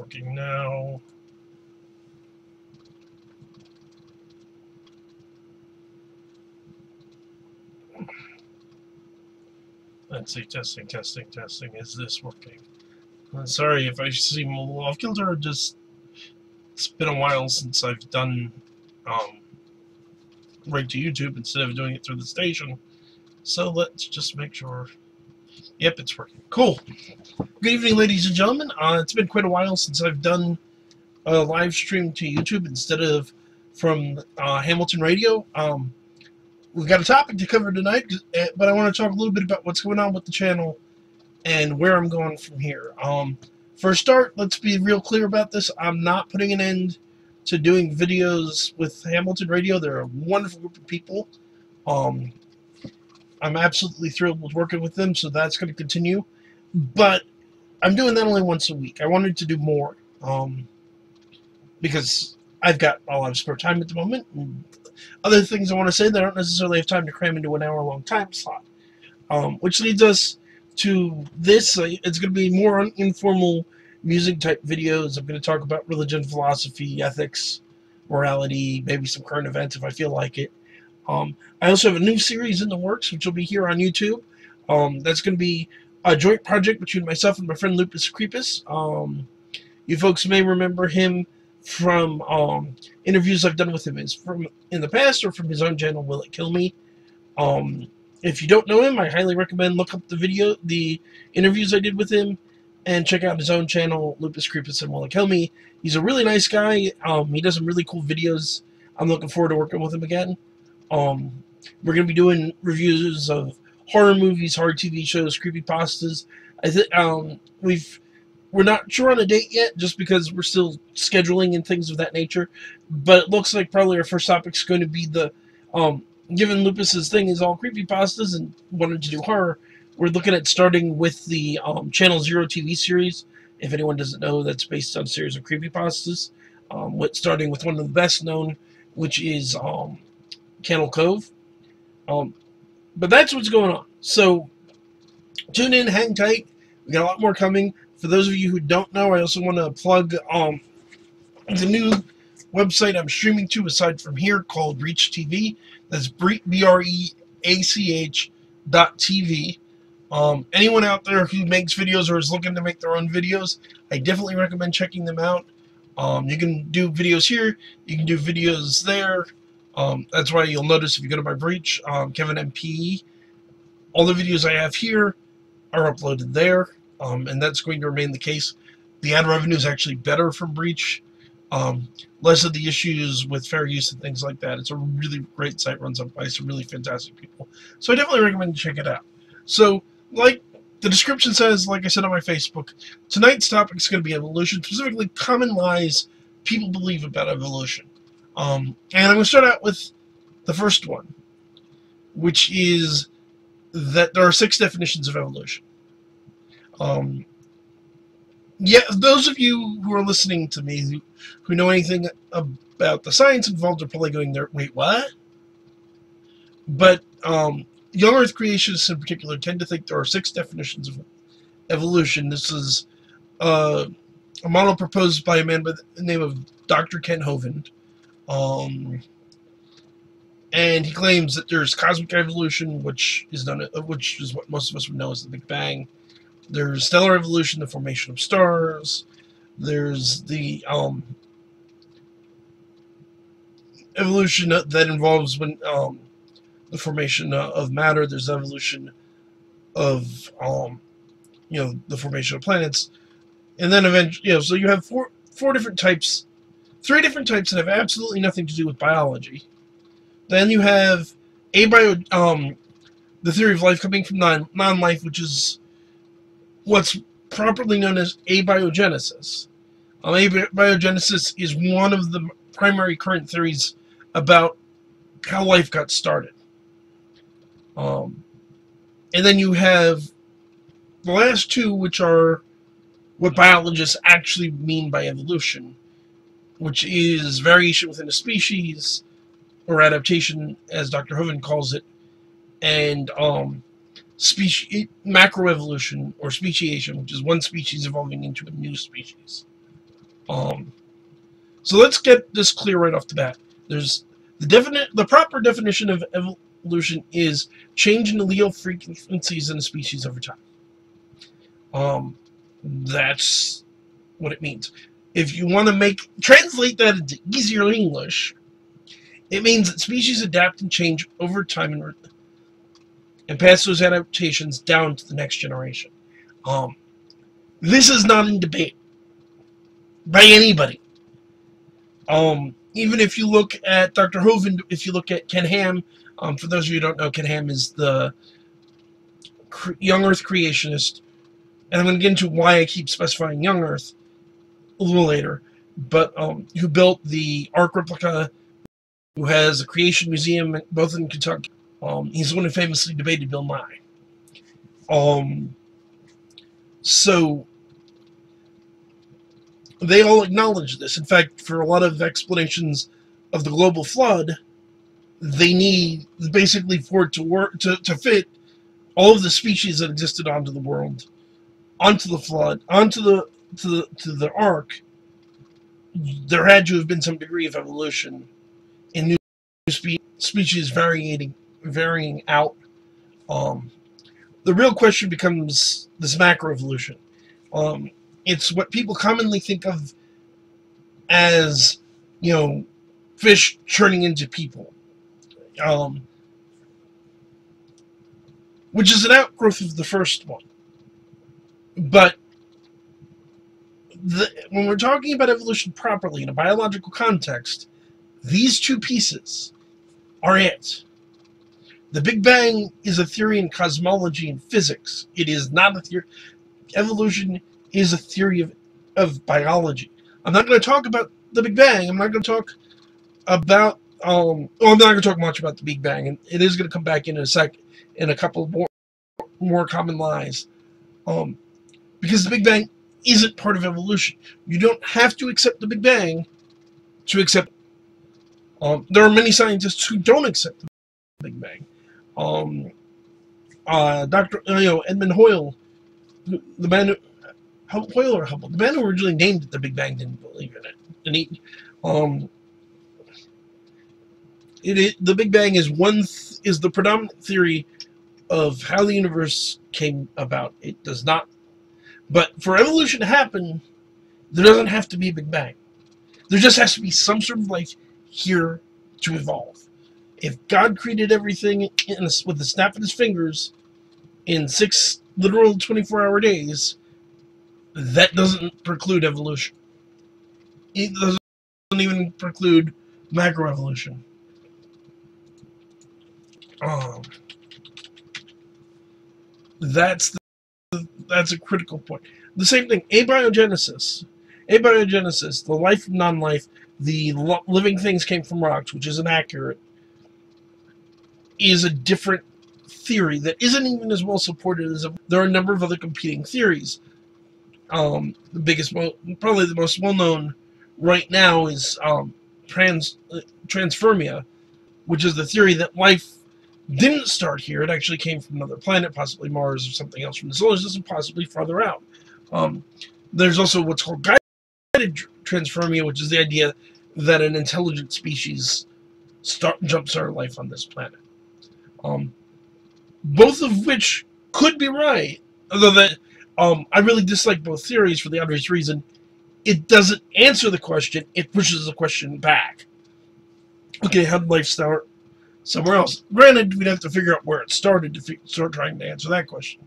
working now. Let's see, testing. Is this working? Sorry if I seem a little off kilter. Just it's been a while since I've done right to YouTube instead of doing it through the station. So let's just make sure. Yep, it's working. Cool. Good evening, ladies and gentlemen. It's been quite a while since I've done a live stream to YouTube instead of from Hamilton Radio. We've got a topic to cover tonight, but I want to talk a little bit about what's going on with the channel and where I'm going from here. For a start, let's be real clear about this. I'm not putting an end to doing videos with Hamilton Radio. They're a wonderful group of people. I'm absolutely thrilled with working with them, so that's going to continue. But I'm doing that only once a week. I wanted to do more because I've got a lot of spare time at the moment. And other things I want to say that I don't necessarily have time to cram into an hour-long time slot. Which leads us to this. It's going to be more informal music-type videos. I'm going to talk about religion, philosophy, ethics, morality, maybe some current events if I feel like it. I also have a new series in the works, which will be here on YouTube. That's going to be a joint project between myself and my friend Lupus Creepus. You folks may remember him from interviews I've done with him is from in the past or from his own channel, Will It Kill Me? If you don't know him, I highly recommend look up the interviews I did with him and check out his own channel, Lupus Creepus and Will It Kill Me. He's a really nice guy. He does some really cool videos. I'm looking forward to working with him again. We're going to be doing reviews of horror movies, horror TV shows, creepypastas. We're not sure on a date yet, just because we're still scheduling and things of that nature. But it looks like probably our first topic is going to be the, given Lupus's thing is all creepypastas and wanted to do horror, we're looking at starting with the Channel Zero TV series. If anyone doesn't know, that's based on a series of creepypastas. Starting with one of the best known, which is Candle Cove. But that's what's going on. So tune in, hang tight. We got a lot more coming. For those of you who don't know, I also want to plug the new website I'm streaming to aside from here called Breach TV. That's BREACH.TV. Anyone out there who makes videos or is looking to make their own videos, I definitely recommend checking them out. You can do videos here. You can do videos there. That's why you'll notice if you go to my Breach, Kevin MPE, all the videos I have here are uploaded there. And that's going to remain the case. The ad revenue is actually better from Breach. Less of the issues with fair use and things like that. It's a really great site, runs up by some really fantastic people. So I definitely recommend you check it out. So, like the description says, like I said on my Facebook, tonight's topic is going to be evolution, specifically common lies people believe about evolution. And I'm going to start out with the first one, which is that there are 6 definitions of evolution. Yeah, those of you who are listening to me who know anything about the science involved are probably going there, wait, what? But young Earth creationists in particular tend to think there are 6 definitions of evolution. This is a model proposed by a man by the name of Dr. Ken Hovind. And he claims that there's cosmic evolution, which is what most of us would know as the Big Bang. There's stellar evolution, the formation of stars. There's the evolution that involves when the formation of matter. There's evolution of the formation of planets, and then eventually, so you have four different types, 3 different types that have absolutely nothing to do with biology. Then you have the theory of life coming from non-life, which is what's properly known as abiogenesis. Abiogenesis is one of the primary current theories about how life got started. And then you have the last 2, which are what biologists actually mean by evolution, which is variation within a species, or adaptation, as Dr. Hovind calls it, and macroevolution, or speciation, which is one species evolving into a new species. Um, so let's get this clear right off the bat. There's the proper definition of evolution is change in allele frequencies in a species over time. That's what it means. If you want to translate that into easier English, it means that species adapt and change over time and pass those adaptations down to the next generation. This is not in debate by anybody. Even if you look at Dr. Hovind, if you look at Ken Ham, for those of you who don't know, Ken Ham is the young Earth creationist, and I'm going to get into why I keep specifying young Earth a little later, but who built the Ark replica, who has a creation museum both in Kentucky. He's the one who famously debated Bill Nye. So they all acknowledge this. In fact, for a lot of explanations of the global flood, they need basically for it to work to fit all of the species that existed onto the world, onto the flood, onto the Ark. There had to have been some degree of evolution in new species varying out. The real question becomes this macroevolution. It's what people commonly think of as, fish turning into people, which is an outgrowth of the first one. But when we're talking about evolution properly in a biological context, these two pieces are it. The Big Bang is a theory in cosmology and physics. It is not a theory. Evolution is a theory of biology. I'm not going to talk about the Big Bang. I'm not going to talk about I'm not going to talk much about the Big Bang, and it is going to come back in a sec in a couple more common lies. Because the Big Bang isn't part of evolution. You don't have to accept the Big Bang to accept. There are many scientists who don't accept the Big Bang. Dr. Edmund Hoyle, the man who Hoyle or Hubble, the man who originally named it the Big Bang, didn't believe in it. And the Big Bang is is the predominant theory of how the universe came about. It does not. But for evolution to happen, there doesn't have to be a Big Bang. There just has to be some sort of life here to evolve. If God created everything with the snap of his fingers in 6 literal 24-hour days, that doesn't preclude evolution. It doesn't even preclude macroevolution. That's a critical point. The same thing, abiogenesis, the life from non-life, the living things came from rocks, which is inaccurate, is a different theory that isn't even as well supported as there are a number of other competing theories. The biggest, probably the most well-known right now is transfermia, which is the theory that life didn't start here. It actually came from another planet, possibly Mars or something else from the solar system, possibly farther out. There's also what's called guided transfermia, which is the idea that an intelligent species jumpstart life on this planet. Both of which could be right, although that I really dislike both theories for the obvious reason. It doesn't answer the question, it pushes the question back. Okay, how did life start somewhere else? Granted, we'd have to figure out where it started to start trying to answer that question.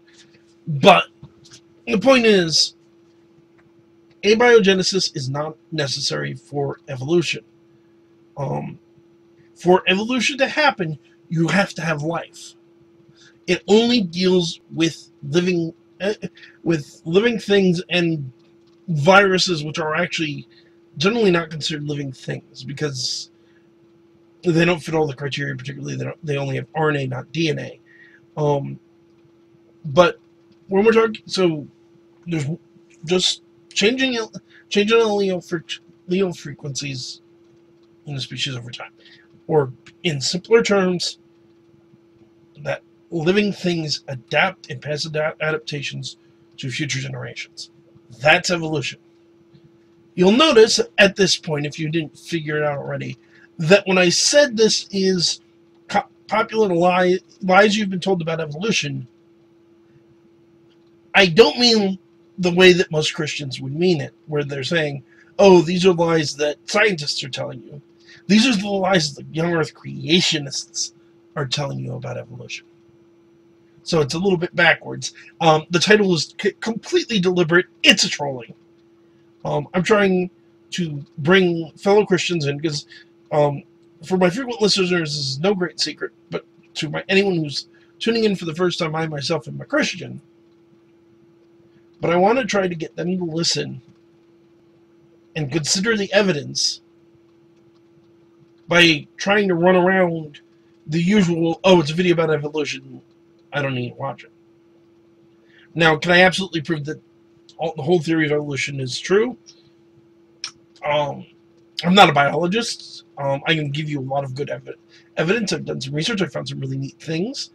But the point is, abiogenesis is not necessary for evolution. For evolution to happen, you have to have life. It only deals with living things and viruses, which are actually generally not considered living things because they don't fit all the criteria. Particularly, they only have RNA, not DNA. But when we're talking, so there's just changing allele frequencies in the species over time, or in simpler terms, that living things adapt and pass adaptations to future generations. That's evolution. You'll notice at this point, if you didn't figure it out already, that when I said this is popular lies you've been told about evolution, I don't mean the way that most Christians would mean it, where they're saying, oh, these are lies that scientists are telling you. These are the lies that young earth creationists are telling you about evolution. So it's a little bit backwards. The title is completely deliberate. It's a trolling. I'm trying to bring fellow Christians in because for my frequent listeners, this is no great secret, but to anyone who's tuning in for the first time, I myself am a Christian. But I want to try to get them to listen and consider the evidence by trying to run around the usual, oh, it's a video about evolution, I don't need to watch it. Now, can I absolutely prove that the whole theory of evolution is true? I'm not a biologist. I can give you a lot of good evidence. I've done some research. I found some really neat things.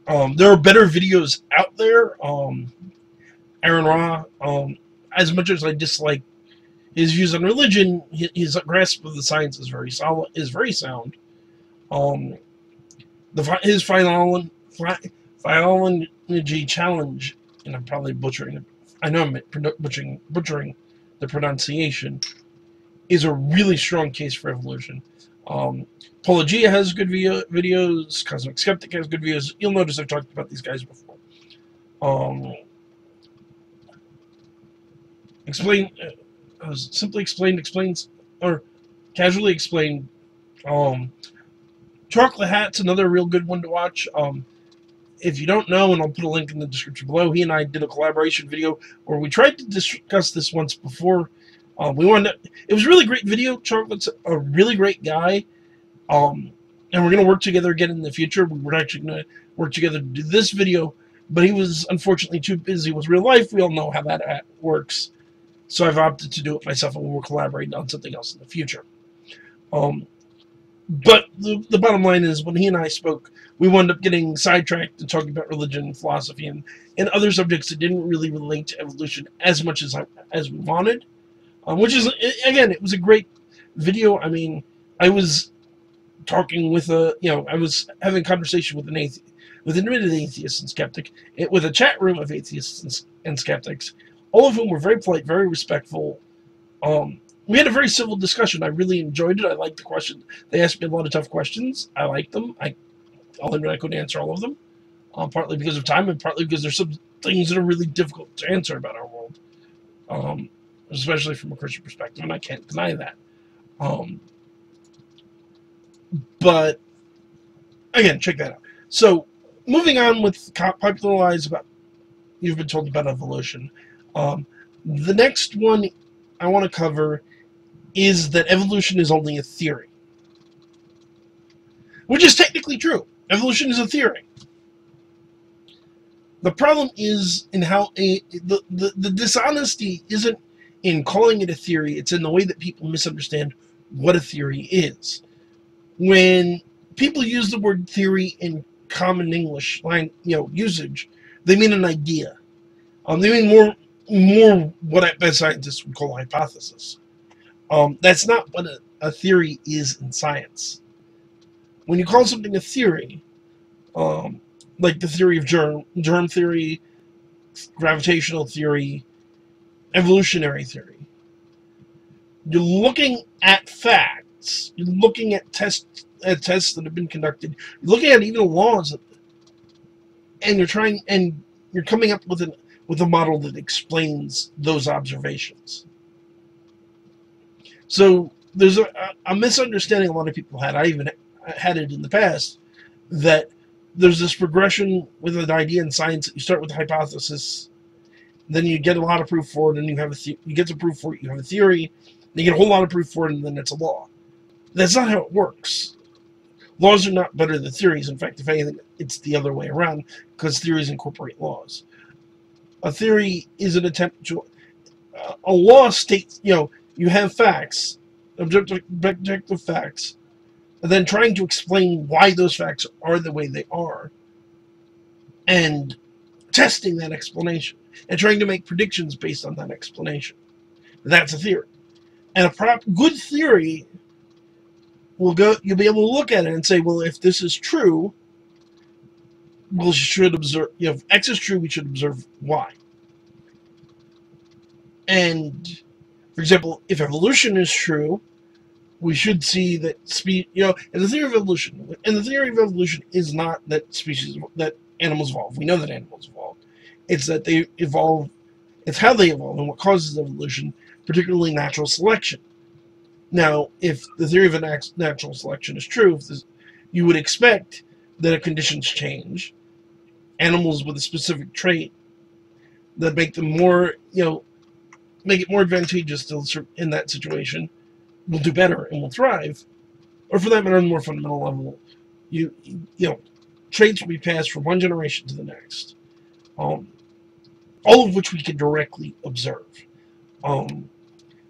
There are better videos out there. Aaron Ra, as much as I dislike his views on religion, his grasp of the science is very solid, is very sound. His phylogeny challenge, and I'm probably butchering it. I know I'm butchering the pronunciation, is a really strong case for evolution. Pelagia has good videos. Cosmic Skeptic has good videos. You'll notice I've talked about these guys before. Simply Explained explains, or Casually Explained. Chocolate Hat's another real good one to watch. If you don't know, and I'll put a link in the description below, he and I did a collaboration video where we tried to discuss this once before. It was a really great video. Chocolate's a really great guy. And we're going to work together again in the future. We were actually going to work together to do this video, but he was unfortunately too busy with real life. We all know how that works. So I've opted to do it myself, and we'll collaborate on something else in the future. But the bottom line is, when he and I spoke, we wound up getting sidetracked and talking about religion and philosophy and other subjects that didn't really relate to evolution as much as we wanted. Which is, again, it was a great video. I mean, I was talking with I was having a conversation with with an admitted atheist and skeptic, with a chat room of atheists and skeptics, all of whom were very polite, very respectful. We had a very civil discussion. I really enjoyed it. I liked the question. They asked me a lot of tough questions. I liked them. I'll admit I couldn't answer all of them, partly because of time and partly because there's some things that are really difficult to answer about our world, especially from a Christian perspective, and I can't deny that. But again, check that out. So, moving on with popular lies you've been told about evolution. The next one I want to cover is that evolution is only a theory, which is technically true. Evolution is a theory. The problem is in how the dishonesty isn't in calling it a theory. It's in the way that people misunderstand what a theory is. When people use the word theory in common English usage, they mean an idea. They mean more what best scientists would call a hypothesis. That's not what a theory is in science. When you call something a theory, like the theory of germ theory, gravitational theory, evolutionary theory, you're looking at facts. You're looking at tests that have been conducted. You're looking at even laws, and you're coming up with a model that explains those observations. So there's a misunderstanding a lot of people had. I even had it in the past, that there's this progression with an idea in science. You start with a hypothesis, then you get a lot of proof for it, and you get some proof for it. You have a theory, then you get a whole lot of proof for it, and then it's a law. That's not how it works. Laws are not better than theories. In fact, if anything, it's the other way around, because theories incorporate laws. A theory is an attempt to... a law states, you have facts, objective facts, and then trying to explain why those facts are the way they are, and testing that explanation, and trying to make predictions based on that explanation. That's a theory. And a good theory you'll be able to look at it and say, well, if this is true, we should observe, if X is true, we should observe Y. And, for example, if evolution is true, we should see that in the theory of evolution, is not that animals evolve. We know that animals evolve. It's that they evolve, it's how they evolve and what causes evolution, particularly natural selection. Now, if the theory of natural selection is true, you would expect that if conditions change, animals with a specific trait that make them make it more advantageous in that situation will do better and will thrive. Or for that matter, on a more fundamental level, traits will be passed from one generation to the next, all of which we can directly observe.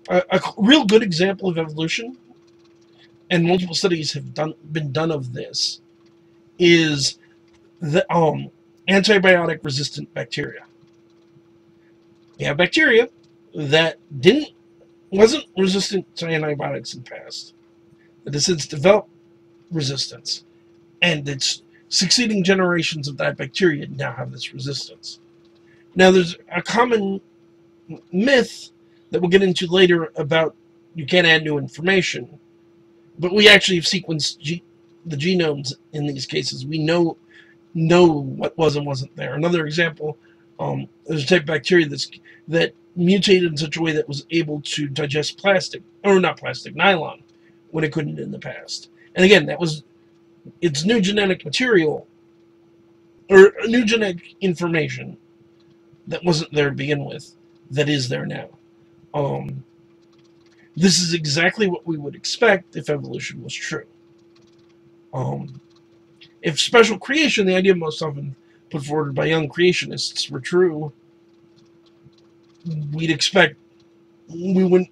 A real good example of evolution, and multiple studies have been done of this, is the antibiotic-resistant bacteria. You have bacteria that wasn't resistant to antibiotics in the past, that has since developed resistance, and its succeeding generations of that bacteria now have this resistance. Now, there's a common myth that we'll get into later about you can't add new information, but we actually have sequenced the genomes in these cases. We know what was and wasn't there. Another example, there's a type of bacteria that mutated in such a way that was able to digest nylon, when it couldn't in the past. And again, it's new genetic material, or new genetic information that wasn't there to begin with, that is there now. This is exactly what we would expect if evolution was true. If special creation, the idea most often put forward by young creationists, were true, we'd expect, what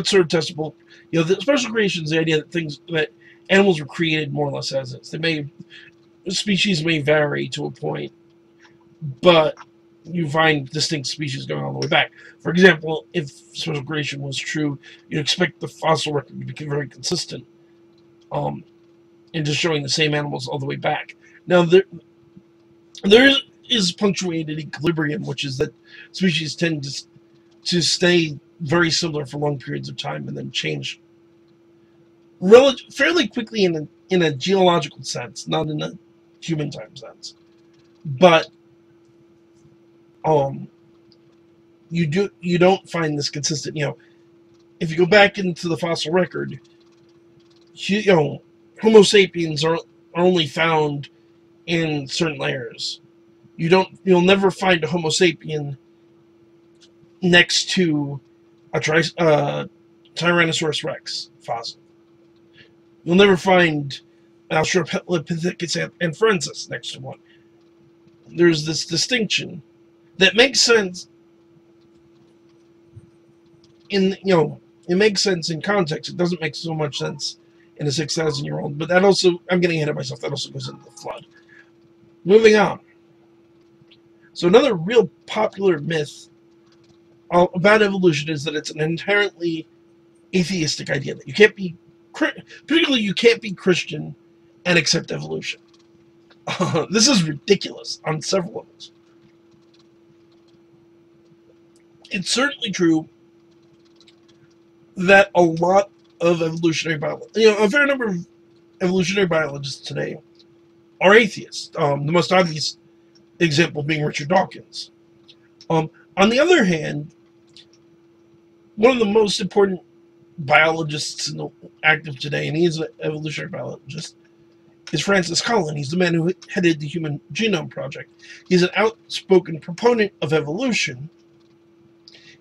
sort of testable, the special creation is the idea that animals were created more or less as is. Species may vary to a point, but you find distinct species going all the way back. For example, if special creation was true, you'd expect the fossil record to be very consistent, in just showing the same animals all the way back. Now, there is punctuated equilibrium, which is that species tend to stay very similar for long periods of time and then change fairly quickly in a geological sense, not in a human time sense. But you don't find this consistent. If you go back into the fossil record, Homo sapiens are only found in certain layers. You'll never find a Homo sapien next to a Tyrannosaurus Rex fossil. You'll never find Australopithecus afarensis next to one. There's this distinction that makes sense it makes sense in context. It doesn't make so much sense in a 6,000-year-old, but that also, I'm getting ahead of myself, that also goes into the flood. Moving on. So another real popular myth about evolution is that it's an inherently atheistic idea, that you can't be Christian and accept evolution. This is ridiculous on several levels. It's certainly true that a lot of evolutionary biologists, a fair number of evolutionary biologists today are atheists. The most obvious example being Richard Dawkins. On the other hand, one of the most important biologists active today, and he is an evolutionary biologist, is Francis Collins. He's the man who headed the Human Genome Project. He's an outspoken proponent of evolution.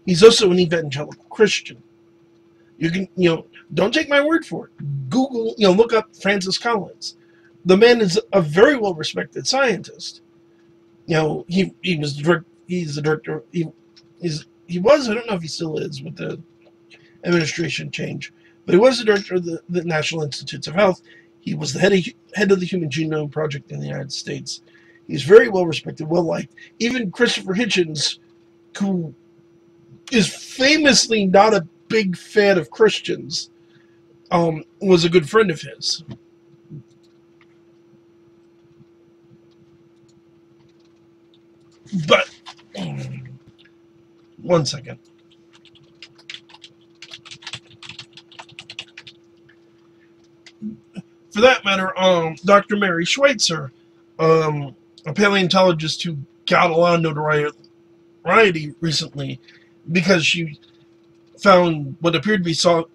He's also an evangelical Christian. You can, don't take my word for it. Google, look up Francis Collins. The man is a very well-respected scientist. He's the director. He was, I don't know if he still is with the administration change, but he was the director of the National Institutes of Health. He was the head of the Human Genome Project in the United States. He's very well-respected, well-liked. Even Christopher Hitchens, who is famously not a big fan of Christians, was a good friend of his. But, one second. For that matter, Dr. Mary Schweitzer, a paleontologist who got a lot of notoriety recently because she found what appeared to be some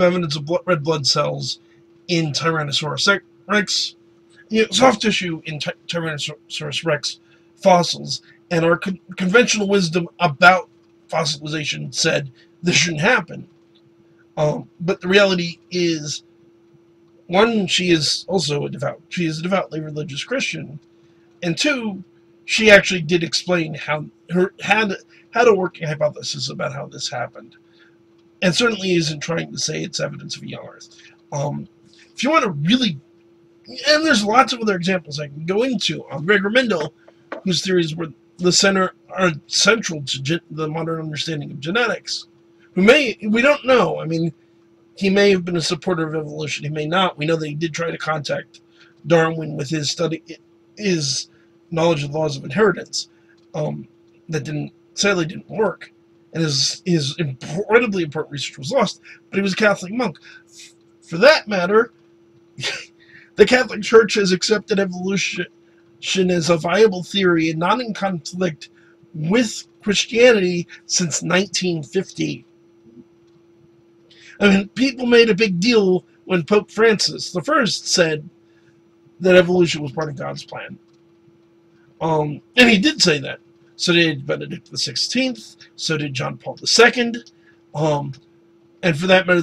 evidence of red blood cells in Tyrannosaurus rex, soft tissue in Tyrannosaurus rex fossils, and our conventional wisdom about fossilization said this shouldn't happen. But the reality is, one, she is also a devoutly religious Christian, and two, she actually did explain how had a working hypothesis about how this happened, and certainly isn't trying to say it's evidence of a young Earth. If you want to really, and there's lots of other examples I can go into. Gregor Mendel, whose theories are central to the modern understanding of genetics, we don't know. I mean, he may have been a supporter of evolution. He may not. We know that he did try to contact Darwin with his knowledge of the laws of inheritance. That sadly didn't work, and his incredibly important research was lost. But he was a Catholic monk. For that matter, the Catholic Church has accepted evolution as a viable theory and not in conflict with Christianity since 1950. I mean, people made a big deal when Pope Francis I said that evolution was part of God's plan. And he did say that. So did Benedict XVI. So did John Paul II. And for that matter,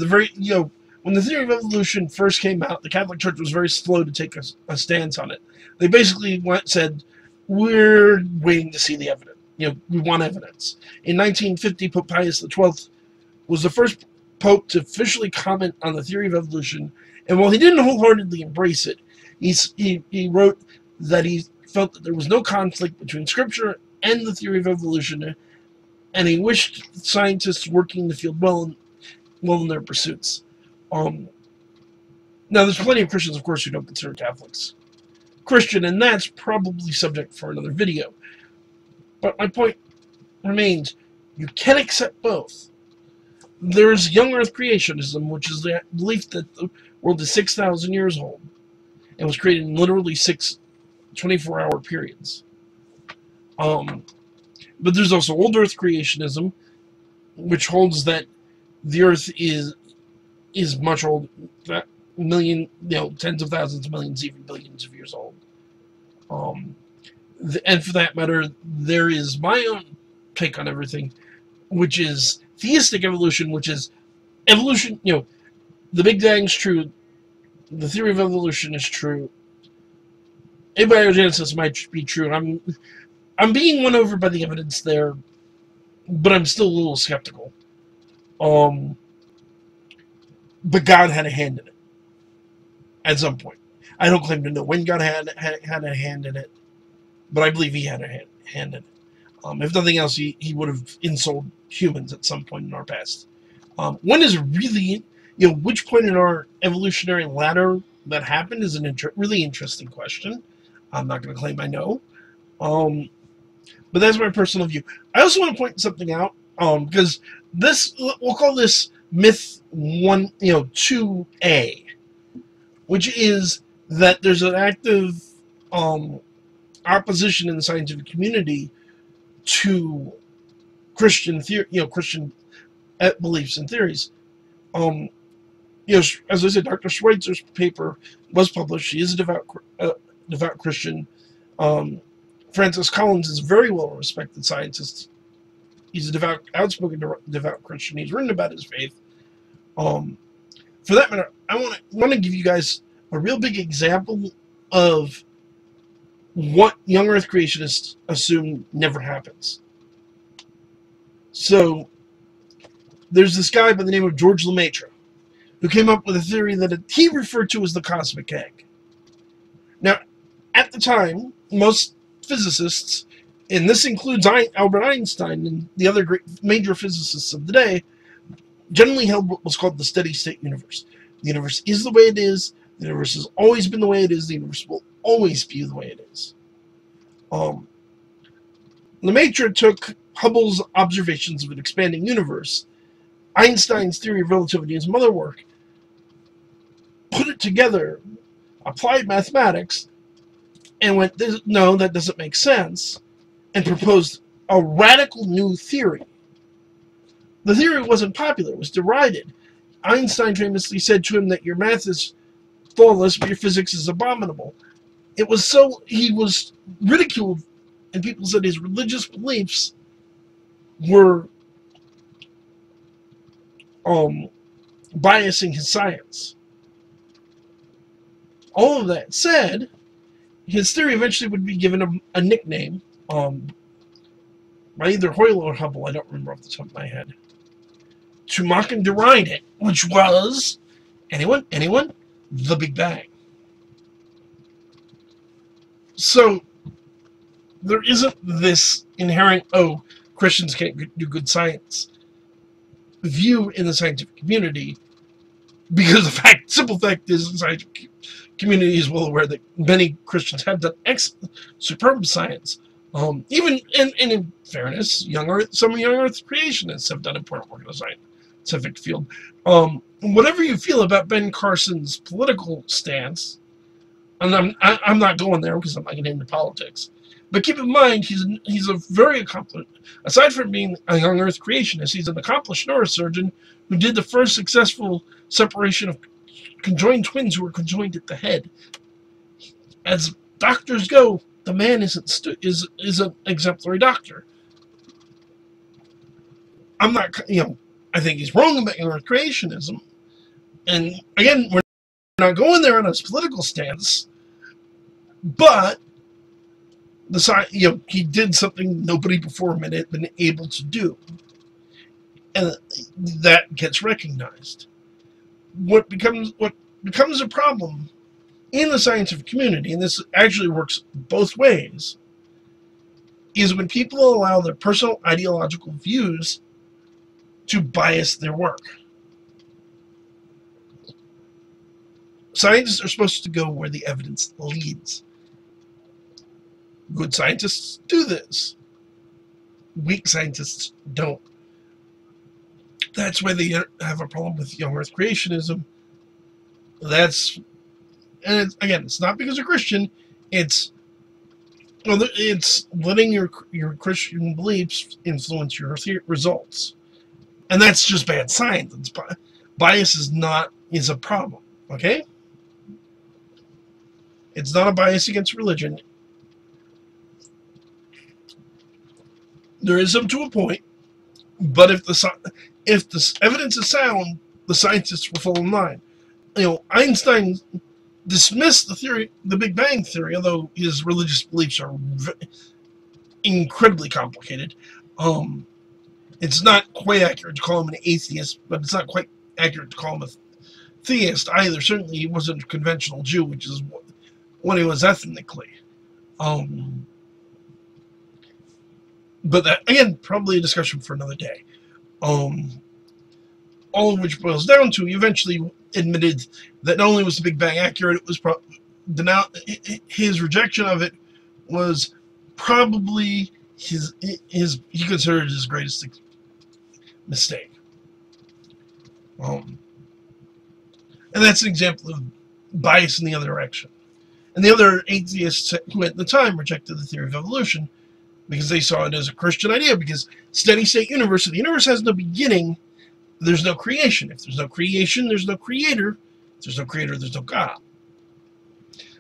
when the theory of evolution first came out, the Catholic Church was very slow to take a stance on it. They basically said, we're waiting to see the evidence. We want evidence. In 1950, Pope Pius XII was the first Pope to officially comment on the theory of evolution, and while he didn't wholeheartedly embrace it, he wrote that he felt that there was no conflict between Scripture and the theory of evolution, and he wished scientists working in the field well in their pursuits. Now, there's plenty of Christians, of course, who don't consider Catholics Christian, and that's probably subject for another video. But my point remains, you can accept both. There's young Earth creationism, which is the belief that the world is 6,000 years old and was created in literally 6 24-hour periods. But there's also old Earth creationism, which holds that the Earth is much older, tens of thousands of millions, even billions of years old. And for that matter, there is my own take on everything, which is theistic evolution, which is evolution. The Big Bang's true. The theory of evolution is true. Abiogenesis might be true. I'm being won over by the evidence there, but I'm still a little skeptical. But God had a hand in it at some point. I don't claim to know when God had a hand in it, but I believe he had a hand in it. If nothing else, he would have insulted humans at some point in our past. When is really, which point in our evolutionary ladder that happened is a really interesting question. I'm not going to claim I know. But that's my personal view. I also want to point something out, because we'll call this myth 2A, which is that there's an active opposition in the scientific community to Christian Christian beliefs and theories. As I said, Dr. Schweitzer's paper was published. She is a devout Christian. Francis Collins is a very well-respected scientist. He's a outspoken devout Christian. He's written about his faith. For that matter, I want to give you guys a real big example of what young Earth creationists assume never happens. So, there's this guy by the name of George Lemaitre, who came up with a theory that he referred to as the cosmic egg. Now, at the time, most physicists and this includes Albert Einstein and the other great major physicists of the day, generally held what was called the steady state universe. The universe is the way it is. The universe has always been the way it is. The universe will always be the way it is. Lemaitre took Hubble's observations of an expanding universe, Einstein's theory of relativity, his mother work, put it together, applied mathematics, and went, no, that doesn't make sense, and proposed a radical new theory. The theory wasn't popular, it was derided. Einstein famously said to him that your math is flawless, but your physics is abominable. It was so, he was ridiculed, and people said his religious beliefs were biasing his science. All of that said, his theory eventually would be given a nickname by either Hoyle or Hubble, I don't remember off the top of my head, to mock and deride it, which was, anyone? The Big Bang. So, there isn't this inherent, oh, Christians can't do good science view in the scientific community, because the simple fact is the scientific community is well aware that many Christians have done superb science. Even in fairness, some young Earth creationists have done important work in the scientific field. Whatever you feel about Ben Carson's political stance, and I'm not going there because I'm not getting into politics, but keep in mind he's a very accomplished. Aside from being a young Earth creationist, he's an accomplished neurosurgeon who did the first successful separation of conjoined twins who were conjoined at the head. As doctors go, the man is an exemplary doctor. I'm not, I think he's wrong about Earth creationism. And again, we're not going there on his political stance, but he did something nobody before him had been able to do, and that gets recognized. What becomes a problem in the scientific community, and this actually works both ways, is when people allow their personal ideological views to bias their work. Scientists are supposed to go where the evidence leads. Good scientists do this. Weak scientists don't. That's why they have a problem with young Earth creationism. It's not because you're Christian. It's letting your Christian beliefs influence your results, and that's just bad science. Bias is a problem. Okay, it's not a bias against religion. There is some to a point, but if the evidence is sound, the scientists will fall in line. Einstein dismissed the Big Bang theory, although his religious beliefs are incredibly complicated. It's not quite accurate to call him an atheist, but it's not quite accurate to call him a theist either. Certainly, he wasn't a conventional Jew, which is what he was ethnically. But that, again, probably a discussion for another day. All of which boils down to, he eventually admitted that not only was the Big Bang accurate, it was his rejection of it was probably he considered his greatest mistake. And that's an example of bias in the other direction. And the other atheists who at the time rejected the theory of evolution because they saw it as a Christian idea, because steady state universe, the universe has no beginning, there's no creation. If there's no creation, there's no creator. If there's no creator, there's no God.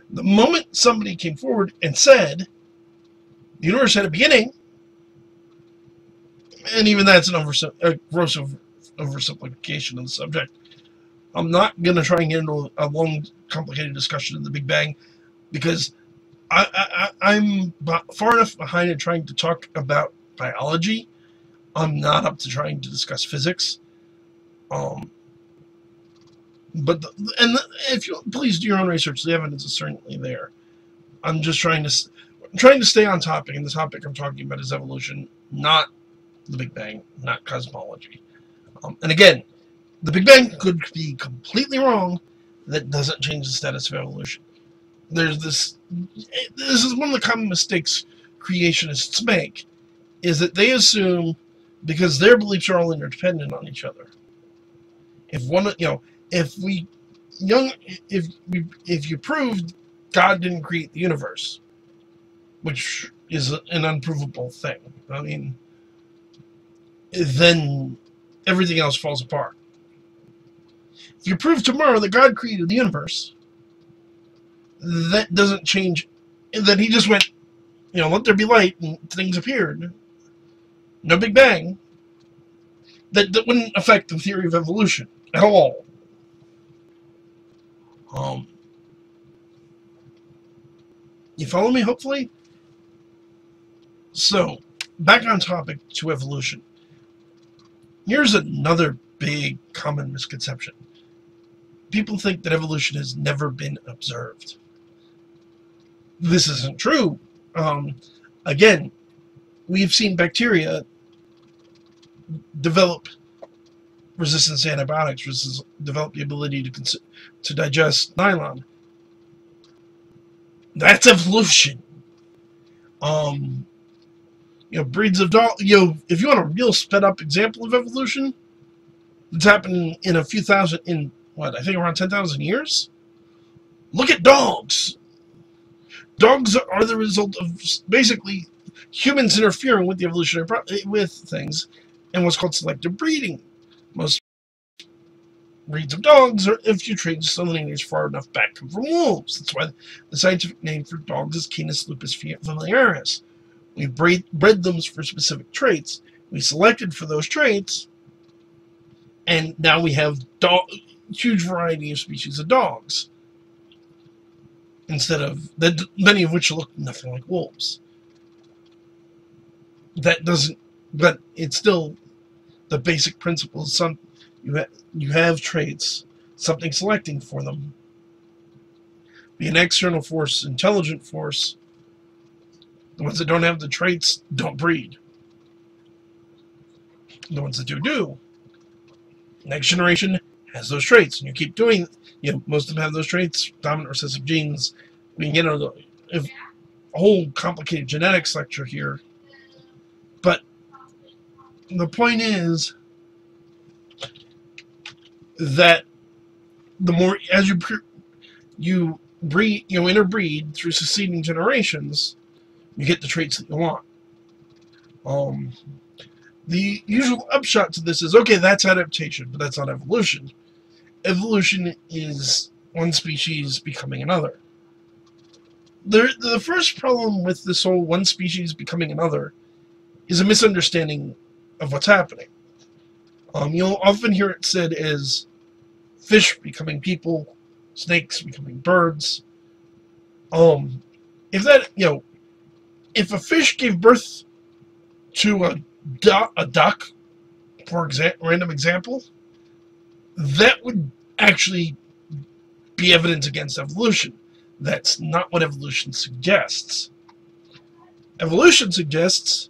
The moment somebody came forward and said the universe had a beginning, and even that's a gross oversimplification of the subject. I'm not going to try and get into a long, complicated discussion of the Big Bang, because I'm far enough behind in trying to talk about biology. I'm not up to trying to discuss physics. If you please do your own research, the evidence is certainly there. I'm just trying to. trying to stay on topic, and the topic I'm talking about is evolution, not the Big Bang, not cosmology. And again, the Big Bang could be completely wrong. That doesn't change the status of evolution. There's this. This is one of the common mistakes creationists make, is that they assume, because their beliefs are all interdependent on each other. If one, if you proved God didn't create the universe, which is an unprovable thing, I mean, then everything else falls apart. If you prove tomorrow that God created the universe, that doesn't change, that he just went, let there be light and things appeared. No Big Bang. That wouldn't affect the theory of evolution at all. You follow me, hopefully? So, back on topic to evolution. Here's another big common misconception. People think that evolution has never been observed. This isn't true. Again, we've seen bacteria develop resistance to antibiotics, develop the ability to digest nylon. That's evolution. Breeds of dog. If you want a real sped up example of evolution, it's happened in a few thousand, in what, I think around 10,000 years. Look at dogs. Dogs are the result of basically humans interfering with the evolutionary with things, and what's called selective breeding. Most breeds of dogs are, if you train some lineage far enough back, come from wolves. That's why the scientific name for dogs is Canis lupus familiaris. We bred them for specific traits. We selected for those traits, and now we have huge variety of species of dogs, instead of many of which look nothing like wolves. That doesn't, but it's still the basic principle. You have traits, something selecting for them. Be an external force, intelligent force. The ones that don't have the traits don't breed. The ones that do. Next generation has those traits, and you keep doing. Most of them have those traits. Dominant recessive genes. We can get a whole complicated genetics lecture here, but the point is that the more as you breed, interbreed through succeeding generations, you get the traits that you want. The usual upshot to this is, okay, that's adaptation, but that's not evolution. Evolution is one species becoming another. The first problem with this whole one species becoming another is a misunderstanding of what's happening. You'll often hear it said as fish becoming people, snakes becoming birds. If a fish gave birth to a duck, for random example, that would actually be evidence against evolution. That's not what evolution suggests. Evolution suggests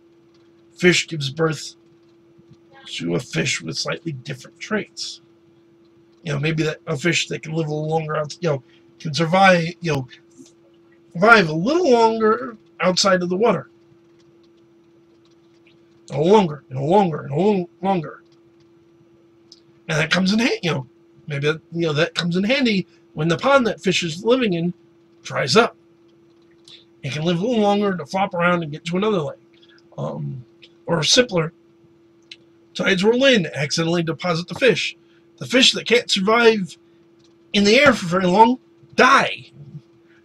fish gives birth to a fish with slightly different traits. Maybe that a fish that can live a little longer out, can survive, survive a little longer outside of the water. A little longer, and a longer, and a little longer. And that comes in handy, maybe that comes in handy when the pond that fish is living in dries up. It can live a little longer to flop around and get to another lake. Or simpler, tides roll in, accidentally deposit the fish. The fish that can't survive in the air for very long die.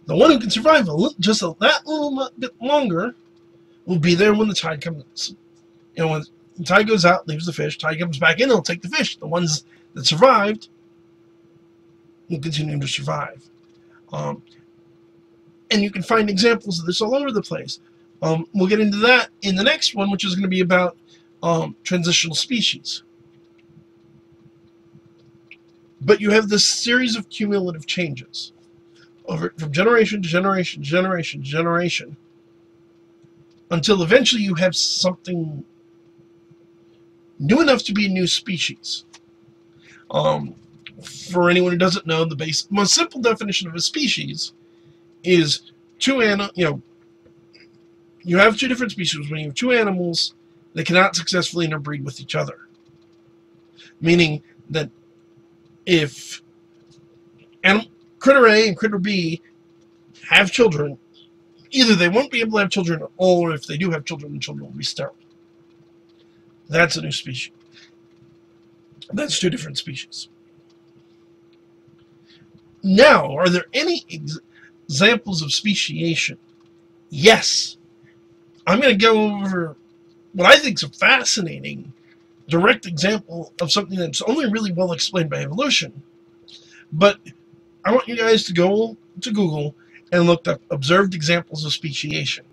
The one who can survive that little bit longer will be there when the tide comes. When the tide goes out, leaves the fish, tide comes back in, it'll take the fish. The ones that survived will continue to survive. And you can find examples of this all over the place. We'll get into that in the next one, which is going to be about transitional species. But you have this series of cumulative changes from generation to generation to generation to generation. until eventually you have something new enough to be a new species. For anyone who doesn't know, the most simple definition of a species is you have two different species. When you have two animals, they cannot successfully interbreed with each other. Meaning that if critter A and critter B have children, either they won't be able to have children, or if they do have children, the children will be sterile. That's a new species. That's two different species. Now, are there any examples of speciation? Yes. I'm going to go over what I think is a fascinating direct example of something that's only really well explained by evolution. But I want you guys to go to Google and look up observed examples of speciation.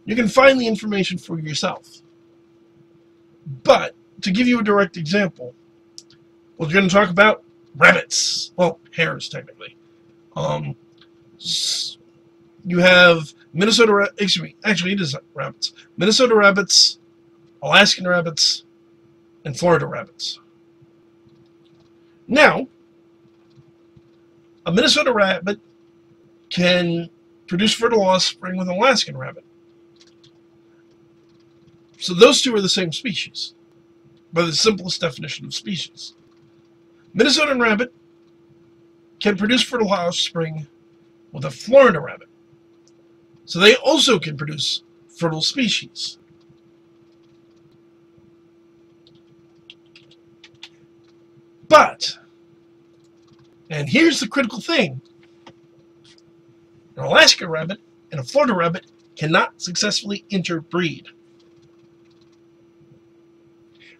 You can find the information for yourself. But to give you a direct example, we're going to talk about rabbits. Well, hares, technically. You have actually it is rabbits. Minnesota rabbits, Alaskan rabbits, and Florida rabbits. Now, a Minnesota rabbit can produce fertile offspring with an Alaskan rabbit. So those two are the same species, by the simplest definition of species. Minnesotan rabbit can produce fertile offspring with a Florida rabbit. So they also can produce fertile species. But, and here's the critical thing, an Alaska rabbit and a Florida rabbit cannot successfully interbreed.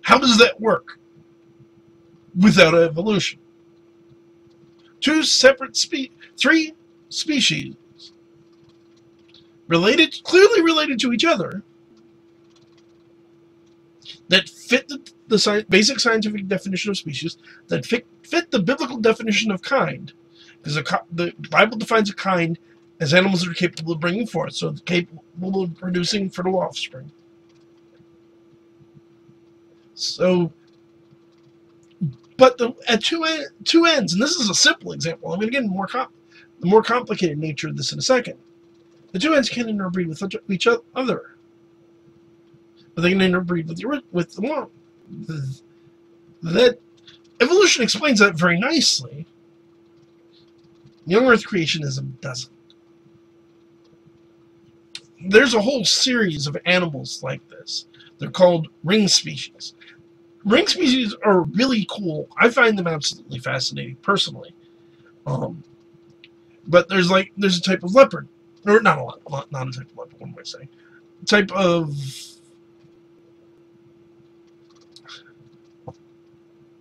How does that work without evolution? Three species clearly related to each other, that fit the basic scientific definition of species, that fit the biblical definition of kind, because the Bible defines a kind as animals that are capable of bringing forth, so capable of producing fertile offspring. So, but at two ends, and this is a simple example. I'm going to get into the more complicated nature of this in a second. The two ends can interbreed with each other, but they can interbreed with the one. That evolution explains that very nicely. Young Earth creationism doesn't. There's a whole series of animals like this. They're called ring species. Ring species are really cool. I find them absolutely fascinating, personally. But there's a type of leopard, or not a type of leopard. What am I saying? A type of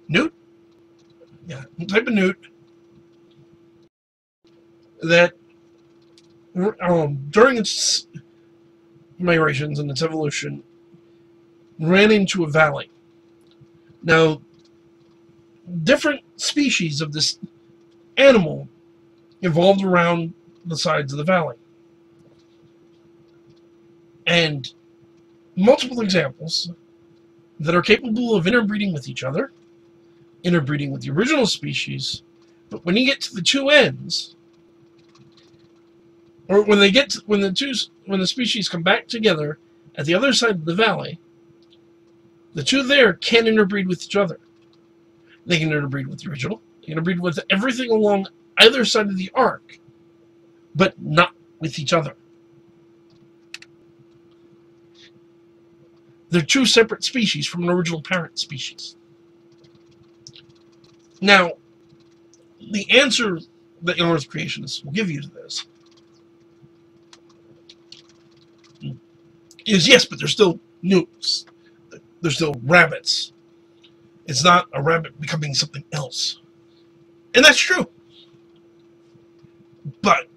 newt. Yeah, a type of newt that during its migrations and its evolution ran into a valley. Now, different species of this animal evolved around the sides of the valley. And multiple examples that are capable of interbreeding with each other, interbreeding with the original species, but when you get to the two ends, or when the species come back together at the other side of the valley, the two there can interbreed with each other. They can interbreed with the original. They can interbreed with everything along either side of the arc, but not with each other. They're two separate species from an original parent species. Now, the answer that young Earth creationists will give you to this is yes, but they're still newts. They're still rabbits. It's not a rabbit becoming something else. And that's true. But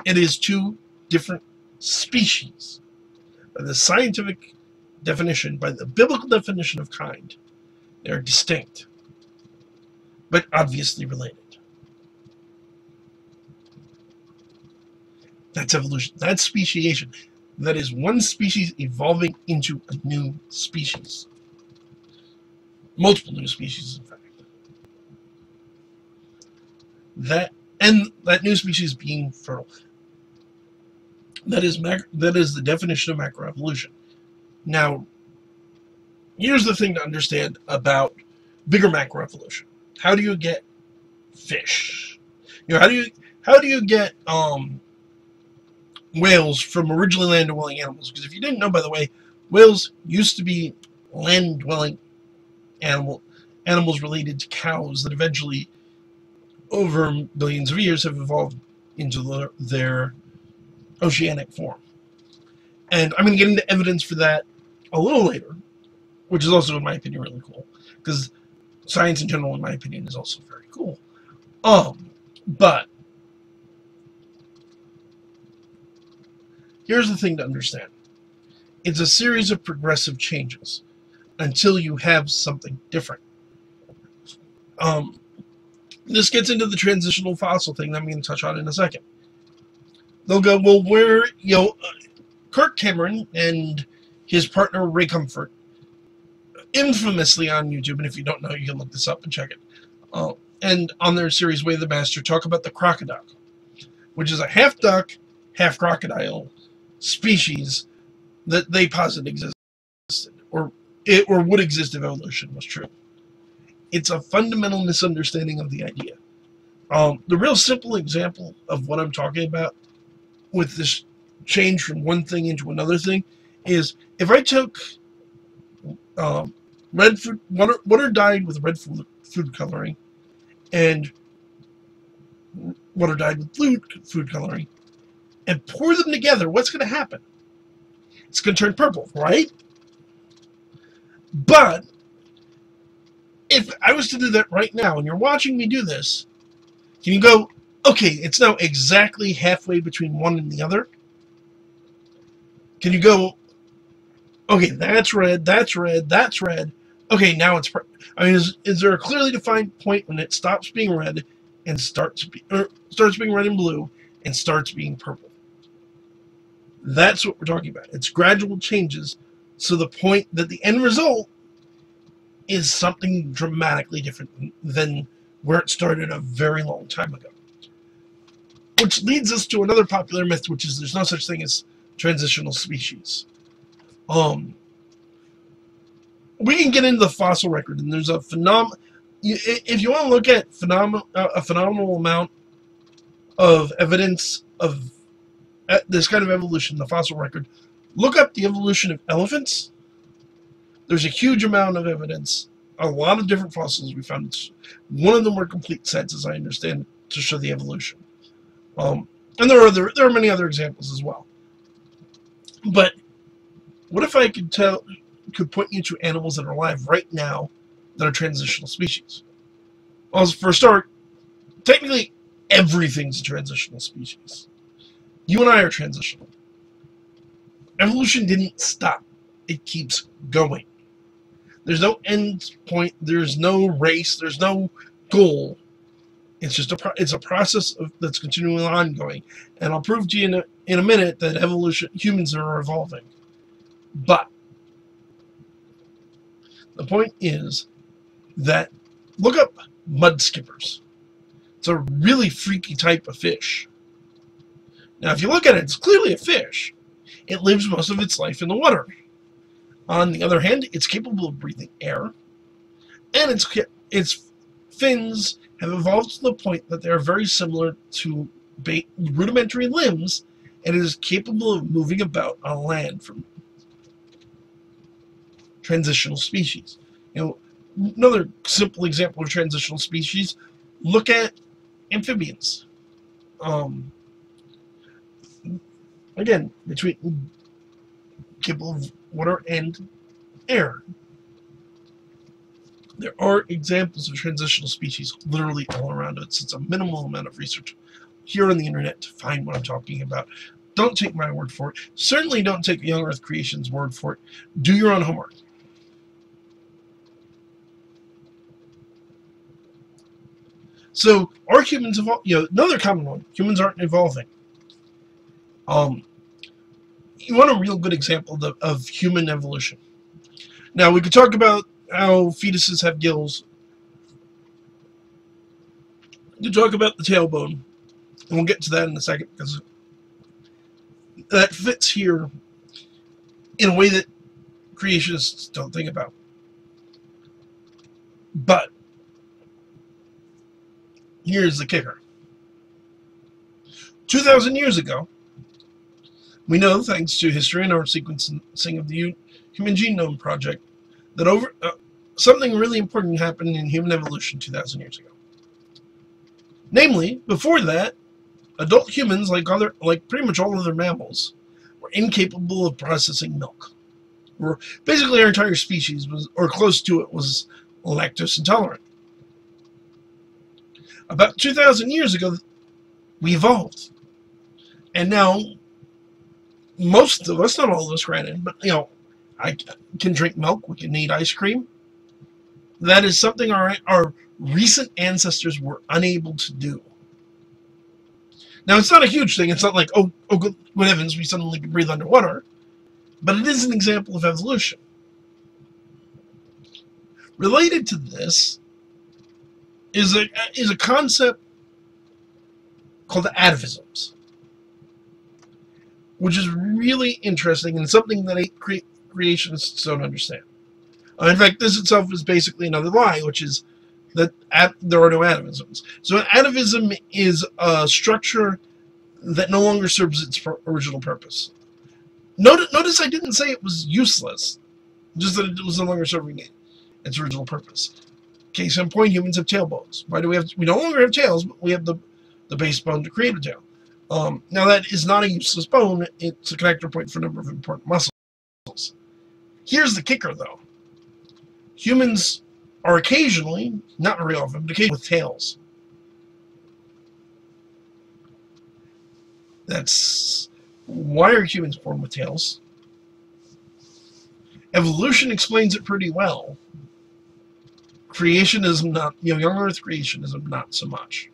it is two different species. By the scientific definition, by the biblical definition of kind, they're distinct, but obviously related. That's evolution. That's speciation. That is one species evolving into a new species. Multiple new species, in fact. That new species being fertile. That is the definition of macroevolution. Now, here's the thing to understand about bigger macroevolution. How do you get fish? How do you get whales from originally land-dwelling animals? Because if you didn't know, by the way, whales used to be land-dwelling animals related to cows that eventually, over billions of years, have evolved into their oceanic form. And I'm going to get into evidence for that a little later, which is also, in my opinion, really cool. Because science in general, in my opinion, is also very cool. But here's the thing to understand. It's a series of progressive changes until you have something different. This gets into the transitional fossil thing that I'm going to touch on in a second. They'll go, well, Kirk Cameron and his partner Ray Comfort, infamously on YouTube, and if you don't know, you can look this up and check it. And on their series Way of the Master, talk about the crocodile, which is a half duck, half crocodile species that they posit existed, or would exist if evolution was true. It's a fundamental misunderstanding of the idea. The real simple example of what I'm talking about with this change from one thing into another thing is if I took red food, water dyed with red food coloring and water dyed with food coloring and pour them together, what's going to happen? It's going to turn purple, right? But if I was to do that right now and you're watching me do this, can you go, okay, it's now exactly halfway between one and the other? Can you go, okay, that's red, that's red, that's red. Okay, now it's purple. I mean, is there a clearly defined point when it stops being red and starts being red and blue and starts being purple? That's what we're talking about. It's gradual changes, so the point that the end result is something dramatically different than where it started a very long time ago. Which leads us to another popular myth, which is there's no such thing as transitional species. We can get into the fossil record, and there's a if you want to look at a phenomenal amount of evidence of this kind of evolution, the fossil record, look up the evolution of elephants. There's a huge amount of evidence, a lot of different fossils we found. One of them were complete sets, as I understand, to show the evolution. And there are many other examples as well. But what if I could point you to animals that are alive right now that are transitional species? Well, for a start, technically everything's a transitional species. You and I are transitional. Evolution didn't stop. It keeps going. There's no end point. There's no race. There's no goal. It's just a process that's continually ongoing. And I'll prove to you in a minute that humans are evolving. But the point is that look up mud skippers. It's a really freaky type of fish. Now, if you look at it, it's clearly a fish. It lives most of its life in the water. On the other hand, it's capable of breathing air, and its fins have evolved to the point that they are very similar to rudimentary limbs, and it is capable of moving about on land from transitional species. Another simple example of transitional species, look at amphibians. Again, between capable of water and air. There are examples of transitional species literally all around us. It's a minimal amount of research here on the internet to find what I'm talking about. Don't take my word for it. Certainly don't take Young Earth Creation's word for it. Do your own homework. So, are humans evolving? Another common one. Humans aren't evolving. You want a real good example of human evolution. Now, we could talk about how fetuses have gills. We could talk about the tailbone, and we'll get to that in a second, because that fits here in a way that creationists don't think about. But here's the kicker. 2,000 years ago, we know, thanks to history and our sequencing of the Human Genome Project, that something really important happened in human evolution 2,000 years ago. Namely, before that, adult humans, like pretty much all other mammals, were incapable of processing milk. Basically, our entire species was, or close to it, was lactose intolerant. About 2,000 years ago, we evolved, and now most of us, not all of us, granted, but I can drink milk. We can eat ice cream. That is something our recent ancestors were unable to do. Now, it's not a huge thing. It's not like, oh, good heavens, we suddenly can breathe underwater. But it is an example of evolution. Related to this is a concept called atavisms, which is really interesting and something that creationists don't understand. In fact, this itself is basically another lie, which is that there are no atavisms. So an atavism is a structure that no longer serves its original purpose. Notice I didn't say it was useless, just that it was no longer serving its original purpose. Case in point, humans have tailbones. Why do we no longer have tails, but we have the base bone to create a tail. Now that is not a useless bone, it's a connector point for a number of important muscles. Here's the kicker though. Humans are occasionally, not very often, but occasionally with tails. Why are humans born with tails? Evolution explains it pretty well. Creationism not, young Earth creationism not so much.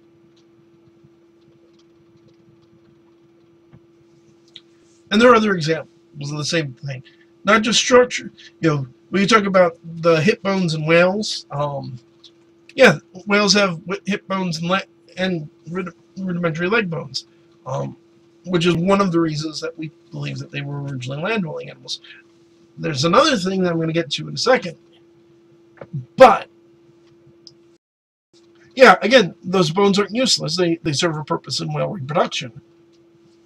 And there are other examples of the same thing. Not just structure. When you talk about the hip bones in whales, yeah, whales have hip bones and rudimentary leg bones, which is one of the reasons that we believe that they were originally land-dwelling animals. There's another thing that I'm going to get to in a second. But, yeah, again, those bones aren't useless. They serve a purpose in whale reproduction.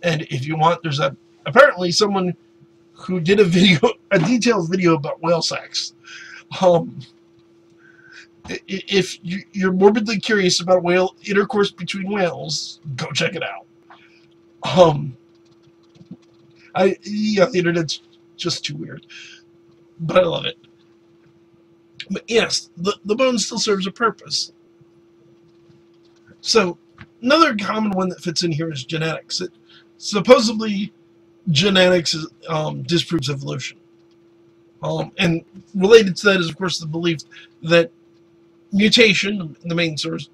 And if you want, there's apparently someone who did a detailed video about whale sex. If you're morbidly curious about whale intercourse between whales, go check it out. The internet's just too weird, but I love it. But yes, the bone still serves a purpose. So another common one that fits in here is genetics. Supposedly genetics disproves evolution. And related to that is, of course, the belief that mutation, the main source,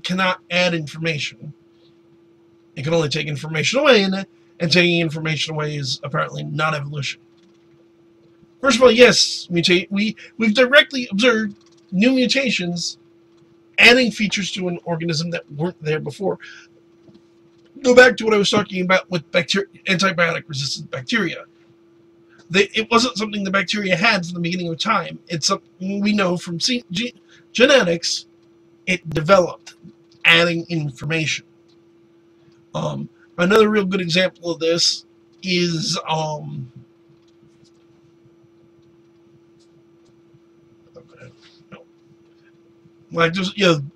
cannot add information. It can only take information away, and taking information away is apparently not evolution. First of all, yes, we've directly observed new mutations adding features to an organism that weren't there before. Go back to what I was talking about with antibiotic-resistant bacteria. It wasn't something the bacteria had from the beginning of time. It's something we know from genetics. It developed, adding information. Another real good example of this is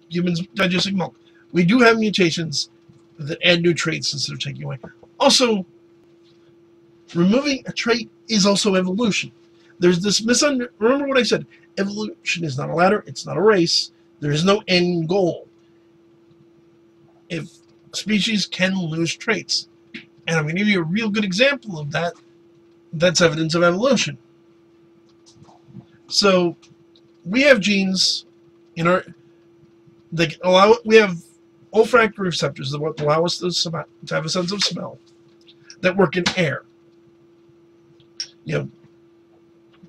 humans digesting milk. We do have mutations that add new traits instead of taking away. Also, removing a trait is also evolution. There's this remember what I said, evolution is not a ladder, it's not a race, there is no end goal. If species can lose traits, and I'm going to give you a real good example of that, that's evidence of evolution. So, we have genes in we have olfactory receptors that allow us to have a sense of smell that work in air. You know,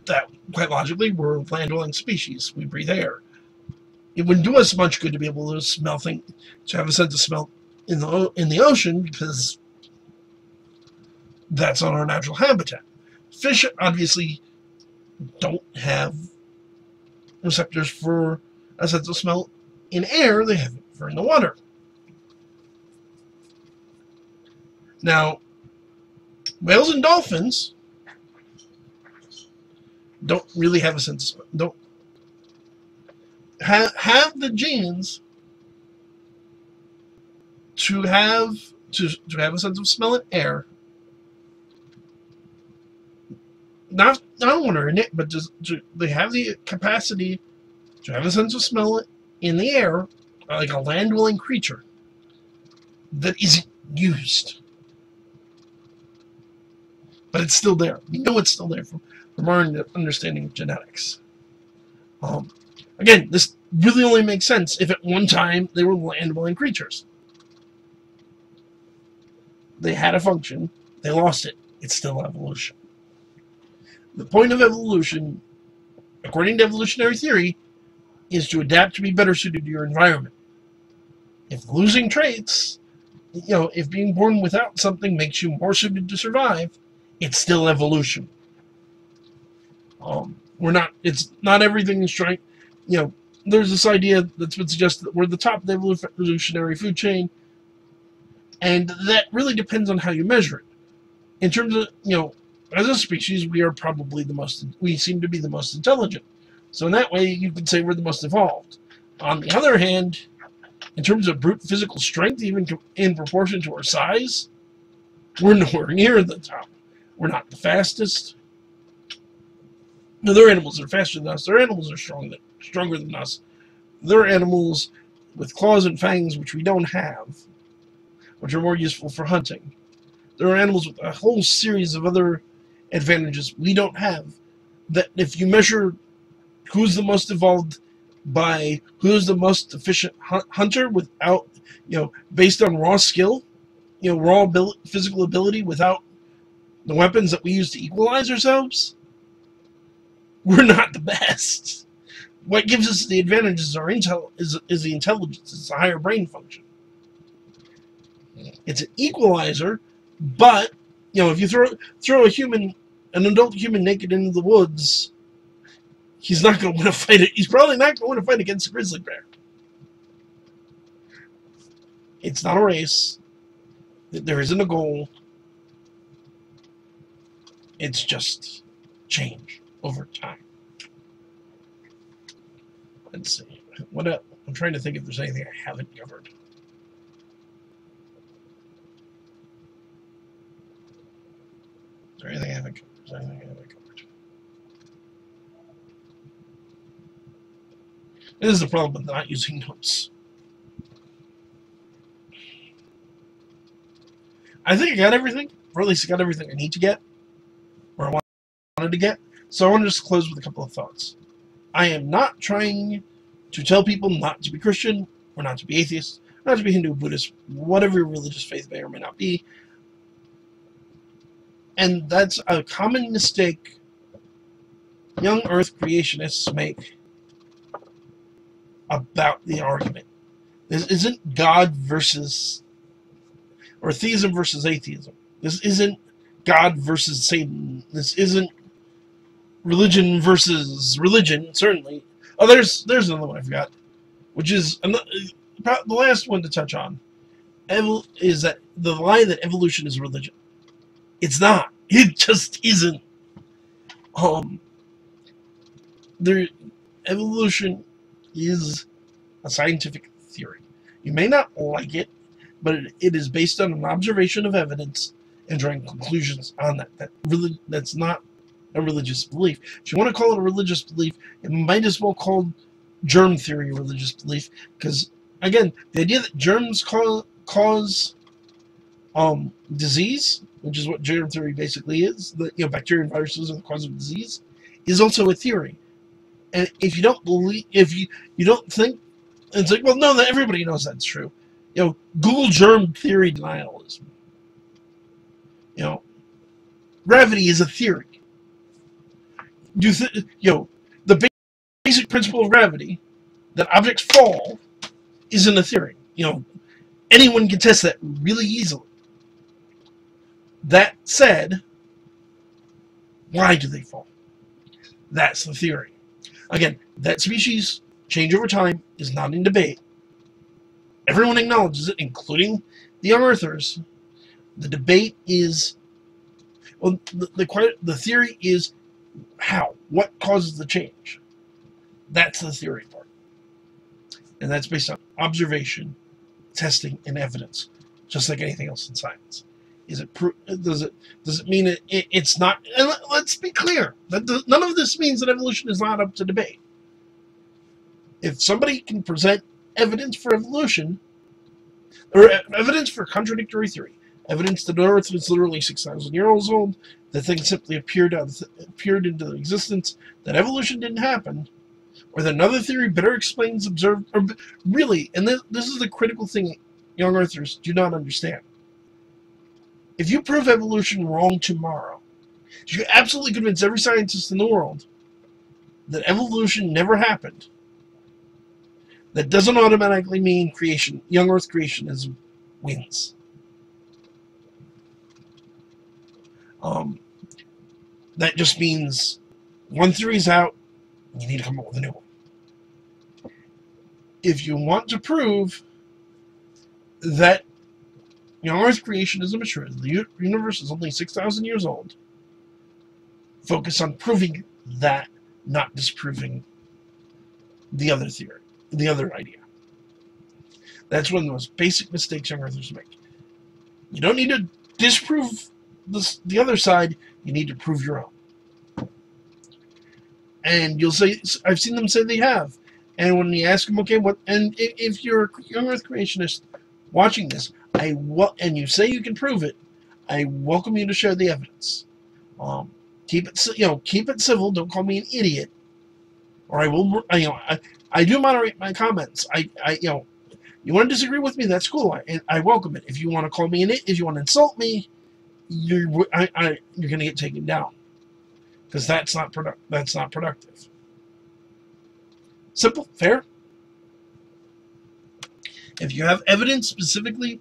that quite logically, we're land-dwelling species. We breathe air. It wouldn't do us much good to be able to smell things, to have a sense of smell in the ocean, because that's not our natural habitat. Fish obviously don't have receptors for a sense of smell in air. They have it for in the water. Now, whales and dolphins don't really have a sense of smell. Don't have the genes to have a sense of smell in air. Not wonder in it, but they have the capacity to have a sense of smell in the air, like a land-dwelling creature that isn't used. But it's still there. We know it's still there from our understanding of genetics. Again, this really only makes sense if at one time they were land-dwelling creatures. They had a function, they lost it. It's still evolution. The point of evolution, according to evolutionary theory, is to adapt to be better suited to your environment. If losing traits, if being born without something makes you more suited to survive, it's still evolution. It's not everything is trying, there's this idea that's been suggested that we're the top of the evolutionary food chain, and that really depends on how you measure it. In terms of, as a species, we seem to be the most intelligent. So in that way, you could say we're the most evolved. On the other hand, in terms of brute physical strength, even in proportion to our size, we're nowhere near the top. We're not the fastest. No, there are animals that are faster than us. There are animals that are stronger than us. There are animals with claws and fangs, which we don't have, which are more useful for hunting. There are animals with a whole series of other advantages we don't have, that if you measure who's the most evolved by who's the most efficient hunter without, based on raw skill, raw physical ability without the weapons that we use to equalize ourselves, we're not the best. What gives us the advantage is our is the intelligence. It's a higher brain function. It's an equalizer, but if you throw an adult human naked into the woods, he's not going to win a fight. He's probably not going to win a fight against a grizzly bear. It's not a race. There isn't a goal. It's just change over time. Let's see. I'm trying to think if there's anything I haven't covered. Is there anything I haven't covered? This is the problem with not using notes. I think I got everything, or at least I got everything I need to get, or I wanted to get. So I want to just close with a couple of thoughts. I am not trying to tell people not to be Christian, or not to be atheist, not to be Hindu, Buddhist, whatever your religious faith may or may not be. And that's a common mistake young Earth creationists make about the argument. This isn't God versus, or theism versus atheism. This isn't God versus Satan. This isn't religion versus religion, certainly. Oh, there's another one I forgot, which is the last one to touch on, is that the lie that evolution is religion. It's not. It just isn't. Evolution is a scientific theory. You may not like it, but it is based on an observation of evidence and drawing conclusions on that. That's not a religious belief. If you want to call it a religious belief, it might as well call germ theory a religious belief, because again, the idea that germs cause disease, which is what germ theory basically is, that bacteria and viruses are the cause of disease, is also a theory. And if you don't believe, if you don't think, it's like, well, no, everybody knows that's true. Google germ theory denialism. Gravity is a theory. the basic principle of gravity, that objects fall, isn't a theory. Anyone can test that really easily. That said, why do they fall? That's the theory. Again, that species change over time is not in debate. Everyone acknowledges it, including the young earthers. The debate is, well, the theory is how? What causes the change? That's the theory part. And that's based on observation, testing, and evidence, just like anything else in science. Does it mean it's not? And let's be clear. None of this means that evolution is not up to debate. If somebody can present evidence for evolution, or evidence for contradictory theory, evidence that the Earth is literally 6,000 years old, the thing simply appeared into existence, that evolution didn't happen, or that another theory better explains observed, or really, and this is the critical thing young Earthers do not understand. If you prove evolution wrong tomorrow, you absolutely convince every scientist in the world that evolution never happened, that doesn't automatically mean young Earth creationism wins. That just means one theory's out, you need to come up with a new one. If you want to prove that young Earth creationism is true, the universe is only 6,000 years old, focus on proving that, not disproving the other theory, the other idea. That's one of the most basic mistakes young Earthers make. You don't need to disprove the other side, you need to prove your own. And you'll say, I've seen them say they have. And when you ask them, okay, and if you're a young Earth creationist watching this, and you say you can prove it, I welcome you to share the evidence. Keep it civil. Don't call me an idiot, or I will. I do moderate my comments. You want to disagree with me? That's cool. I welcome it. If you want to call me an idiot, if you want to insult me, you're going to get taken down, because that's not productive. Simple, fair. If you have evidence specifically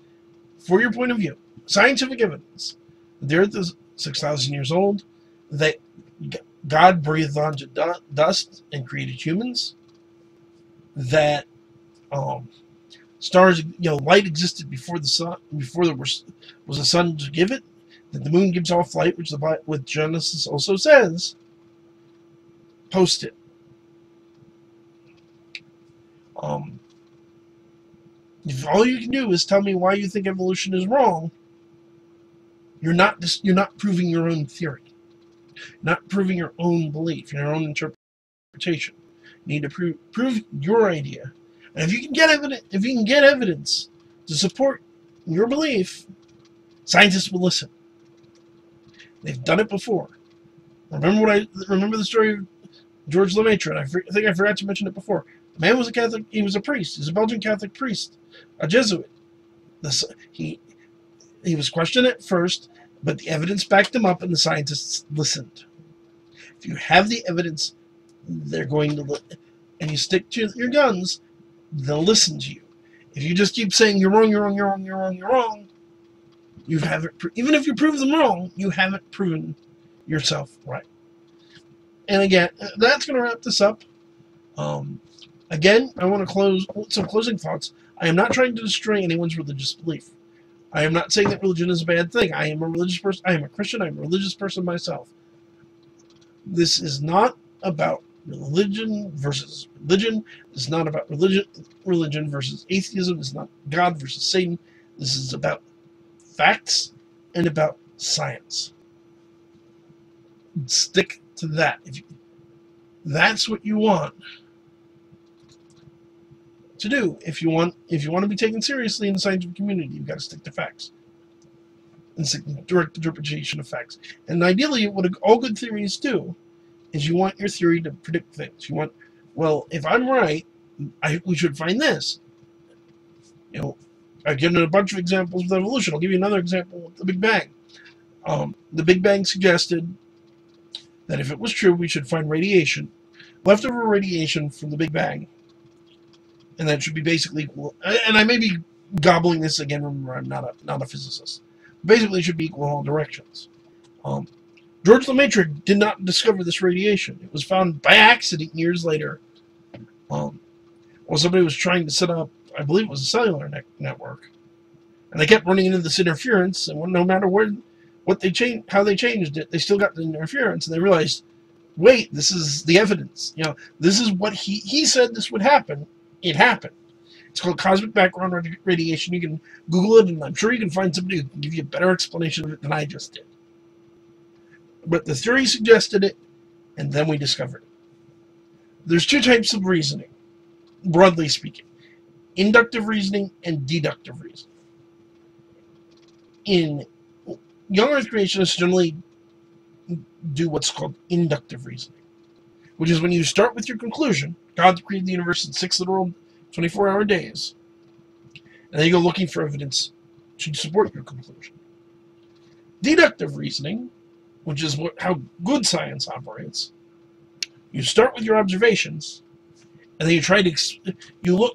for your point of view, scientific evidence, the Earth is 6,000 years old, that God breathed onto dust and created humans, that stars, light existed before the sun, before there was a sun to give it, that the moon gives off light, which Genesis also says. Post it. If all you can do is tell me why you think evolution is wrong, you're not proving your own theory, not proving your own belief, your own interpretation. You need to prove your idea, and if you can get evidence to support your belief, scientists will listen. They've done it before. Remember the story of George Lemaitre, and I think I forgot to mention it before. The man was a Catholic. He was a priest. He's a Belgian Catholic priest, a Jesuit. He was questioned at first, but the evidence backed him up, and the scientists listened. If you have the evidence, they're going to and you stick to your guns, they'll listen to you. If you just keep saying you're wrong, you're wrong, you're wrong, you're wrong, you're wrong, even if you prove them wrong, you haven't proven yourself right. And again, that's going to wrap this up. Again, I want to close some closing thoughts. I am not trying to destroy anyone's religious belief. I am not saying that religion is a bad thing. I am a religious person. I am a Christian. I am a religious person myself. This is not about religion versus religion. It's not about religion versus atheism. It's not God versus Satan. This is about facts and about science. Stick to that. That's what you want to do. If you want to be taken seriously in the scientific community, you've got to stick to facts and stick to direct interpretation of facts. And ideally, what all good theories do is you want your theory to predict things. You want, well, if I'm right, we should find this. I've given a bunch of examples with evolution. I'll give you another example with the Big Bang. The Big Bang suggested that if it was true, we should find radiation, leftover radiation from the Big Bang, and that should be basically equal. And I may be gobbling this again. Remember, I'm not a physicist. Basically, it should be equal in all directions. George Lemaitre did not discover this radiation. It was found by accident years later. Well, somebody was trying to set up, I believe it was a cellular network, and they kept running into this interference. And no matter what they changed, how they changed it, they still got the interference. And they realized, wait, this is the evidence. This is what he said this would happen. It happened. It's called cosmic background radiation. You can Google it, and I'm sure you can find somebody who can give you a better explanation of it than I just did. But the theory suggested it, and then we discovered it. There's two types of reasoning, broadly speaking: inductive reasoning and deductive reasoning. In young Earth creationists generally do what's called inductive reasoning, which is when you start with your conclusion, God created the universe in 6 literal 24-hour days, and then you go looking for evidence to support your conclusion. Deductive reasoning, which is how good science operates, you start with your observations, and then you try to you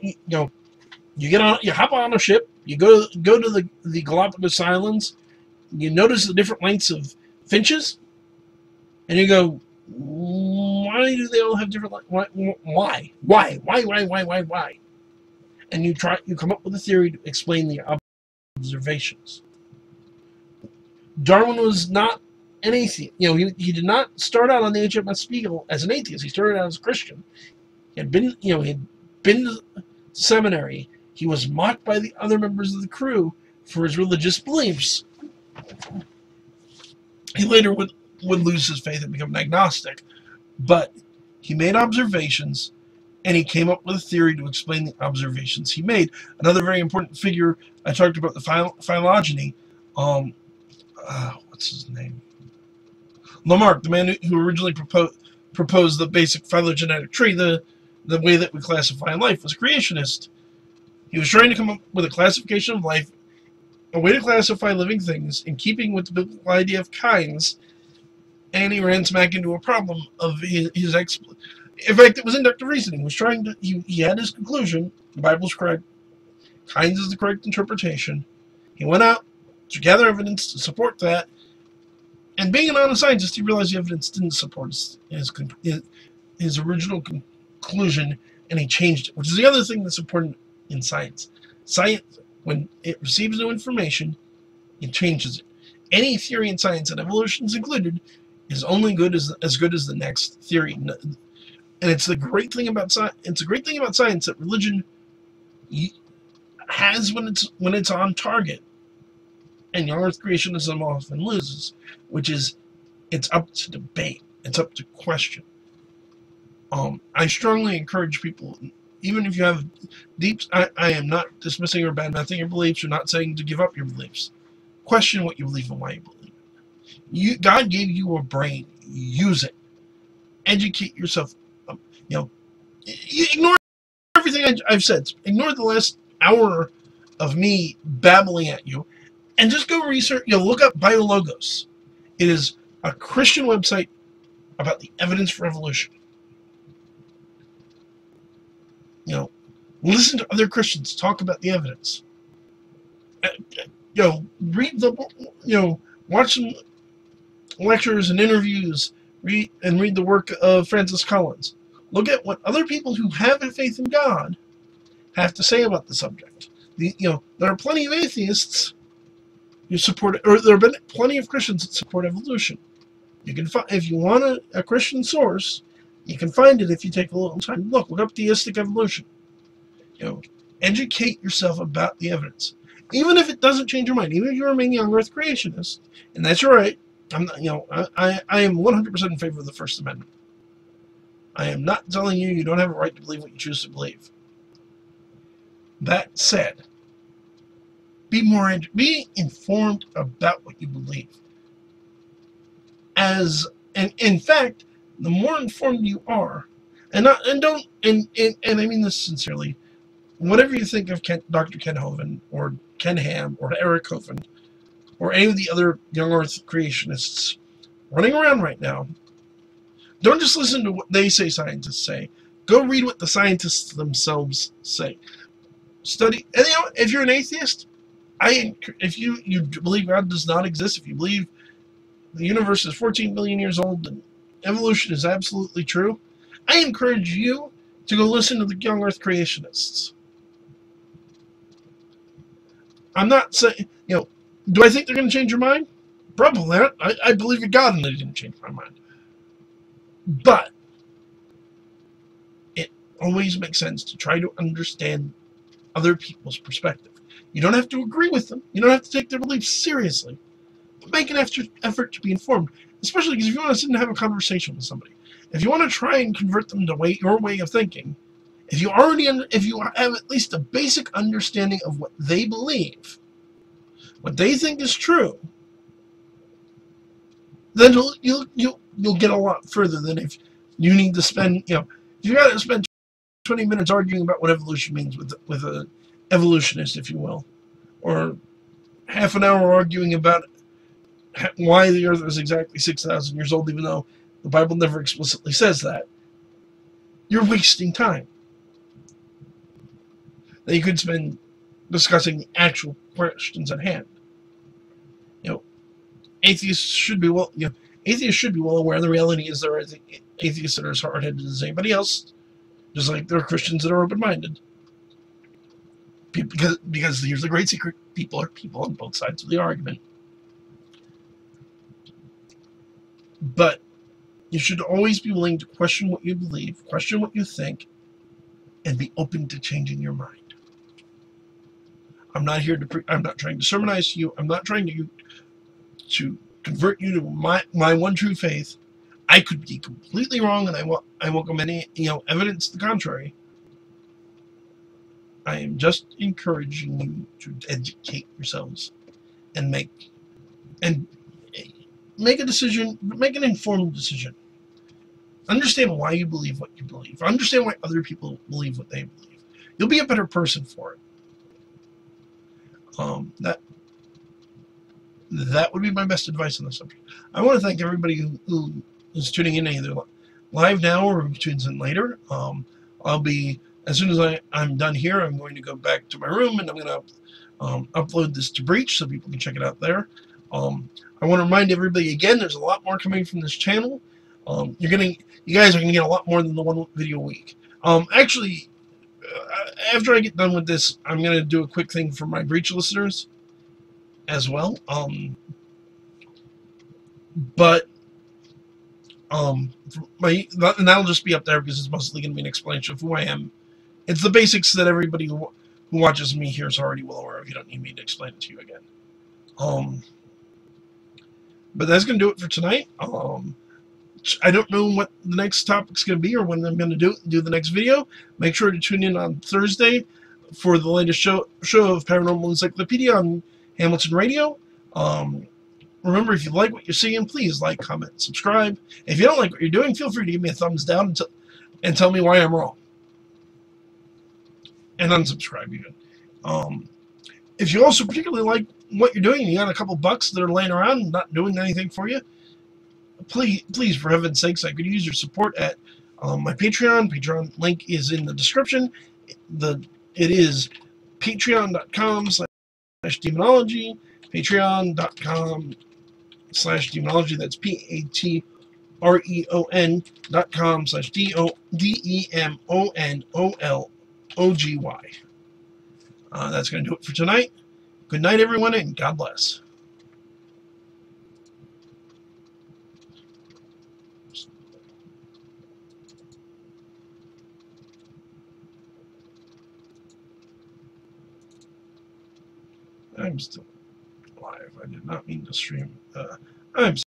hop on a ship, you go to the Galapagos Islands, you notice the different lengths of finches, and you go, why do they all have different why? And you come up with a theory to explain the observations. Darwin was not an atheist. He did not start out on the HMS Spiegel as an atheist. He started out as a Christian. He had been to seminary. He was mocked by the other members of the crew for his religious beliefs. He later would lose his faith and become an agnostic, but he made observations, and he came up with a theory to explain the observations he made. Another very important figure, I talked about the phylogeny. What's his name? Lamarck, the man who originally proposed the basic phylogenetic tree, the way that we classify life, was a creationist. He was trying to come up with a classification of life, a way to classify living things in keeping with the biblical idea of kinds, and he ran smack into a problem of his in fact, it was inductive reasoning. He had his conclusion. The Bible's correct. Kinds is the correct interpretation. He went out to gather evidence to support that. And being an honest scientist, he realized the evidence didn't support his original conclusion, and he changed it, which is the other thing that's important in science. Science, when it receives new information, it changes it. Any theory in science, and evolution is included, is only as good as the next theory. And it's the great thing about science. It's a great thing about science that religion has when it's on target, and young Earth creationism often loses, which is it's up to debate. It's up to question. I strongly encourage people, even if you have I am not dismissing or bad-mouthing your beliefs, or not saying to give up your beliefs. Question what you believe and why you believe it. God gave you a brain. Use it. Educate yourself. Ignore everything I've said. Ignore the last hour of me babbling at you, and just go research. Look up BioLogos. It is a Christian website about the evidence for evolution. Listen to other Christians talk about the evidence. Read watch some lectures and interviews. Read the work of Francis Collins. Look at what other people who have a faith in God have to say about the subject. There are plenty of atheists who support, or there have been plenty of Christians that support evolution. You can find, if you want a Christian source, you can find it if you take a little time. Look up theistic evolution. Educate yourself about the evidence, even if it doesn't change your mind. Even if you remain young Earth creationist, and that's your right. I'm not, I am 100% in favor of the First Amendment. I am not telling you don't have a right to believe what you choose to believe. That said, be informed about what you believe. And in fact, the more informed you are, and I mean this sincerely, whatever you think of Dr. Ken Hovind or Ken Ham or Eric Hovind or any of the other young Earth creationists running around right now, Don't just listen to what they say scientists say. Go read what the scientists themselves say. Study, and if you're an atheist, if you believe God does not exist, if you believe the universe is 14 billion years old and evolution is absolutely true, I encourage you to go listen to the young Earth creationists. I'm not saying, do I think they're going to change your mind? Probably not. I believe in God and they didn't change my mind. But it always makes sense to try to understand other people's perspective. You don't have to agree with them. You don't have to take their beliefs seriously. But make an effort to be informed, especially because if you want to sit and have a conversation with somebody, if you want to try and convert them to your way of thinking, if you have at least a basic understanding of what they believe, what they think is true, then you'll get a lot further than if you need to spend, if you got to spend 20 minutes arguing about what evolution means with an evolutionist, if you will, or half an hour arguing about why the Earth is exactly 6,000 years old, even though the Bible never explicitly says that, you're wasting time that you could spend discussing the actual questions at hand. Atheists should be well aware. The reality is there are atheists that are as hard-headed as anybody else, just like there are Christians that are open-minded. Because here's the great secret: people are people on both sides of the argument. But you should always be willing to question what you believe, question what you think, and be open to changing your mind. I'm not here to. I'm not trying to sermonize you. I'm not trying to convert you to my one true faith. I could be completely wrong, and I welcome any evidence to the contrary. I am just encouraging you to educate yourselves and make a decision, make an informed decision. Understand why you believe what you believe. Understand why other people believe what they believe. You'll be a better person for it. That would be my best advice on the subject. I want to thank everybody who is tuning in either live now or tunes in later. I'll be, as soon as I'm done here, I'm going to go back to my room and I'm going to upload this to Breach so people can check it out there. I want to remind everybody again, there's a lot more coming from this channel. You guys are going to get a lot more than the one video a week. Actually, after I get done with this, I'm going to do a quick thing for my Breach listeners as well. And that'll just be up there because it's mostly going to be an explanation of who I am. It's the basics that everybody who watches me here is already well aware of. You don't need me to explain it to you again. But that's going to do it for tonight. I don't know what the next topic's going to be or when I'm going to do the next video. Make sure to tune in on Thursday for the latest show of Paranormal Encyclopedia on Hamilton Radio. Remember, if you like what you're seeing, please like, comment, subscribe. If you don't like what you're doing, feel free to give me a thumbs down and tell me why I'm wrong. And unsubscribe even. If you also particularly like what you're doing and you got a couple bucks that are laying around and not doing anything for you, please, for heaven's sakes, I could use your support at my Patreon. Patreon link is in the description. It is patreon.com/demonology. Patreon.com/demonology. That's patreon.com/demonology. That's going to do it for tonight. Good night, everyone, and God bless. I'm still live. I did not mean to stream. I'm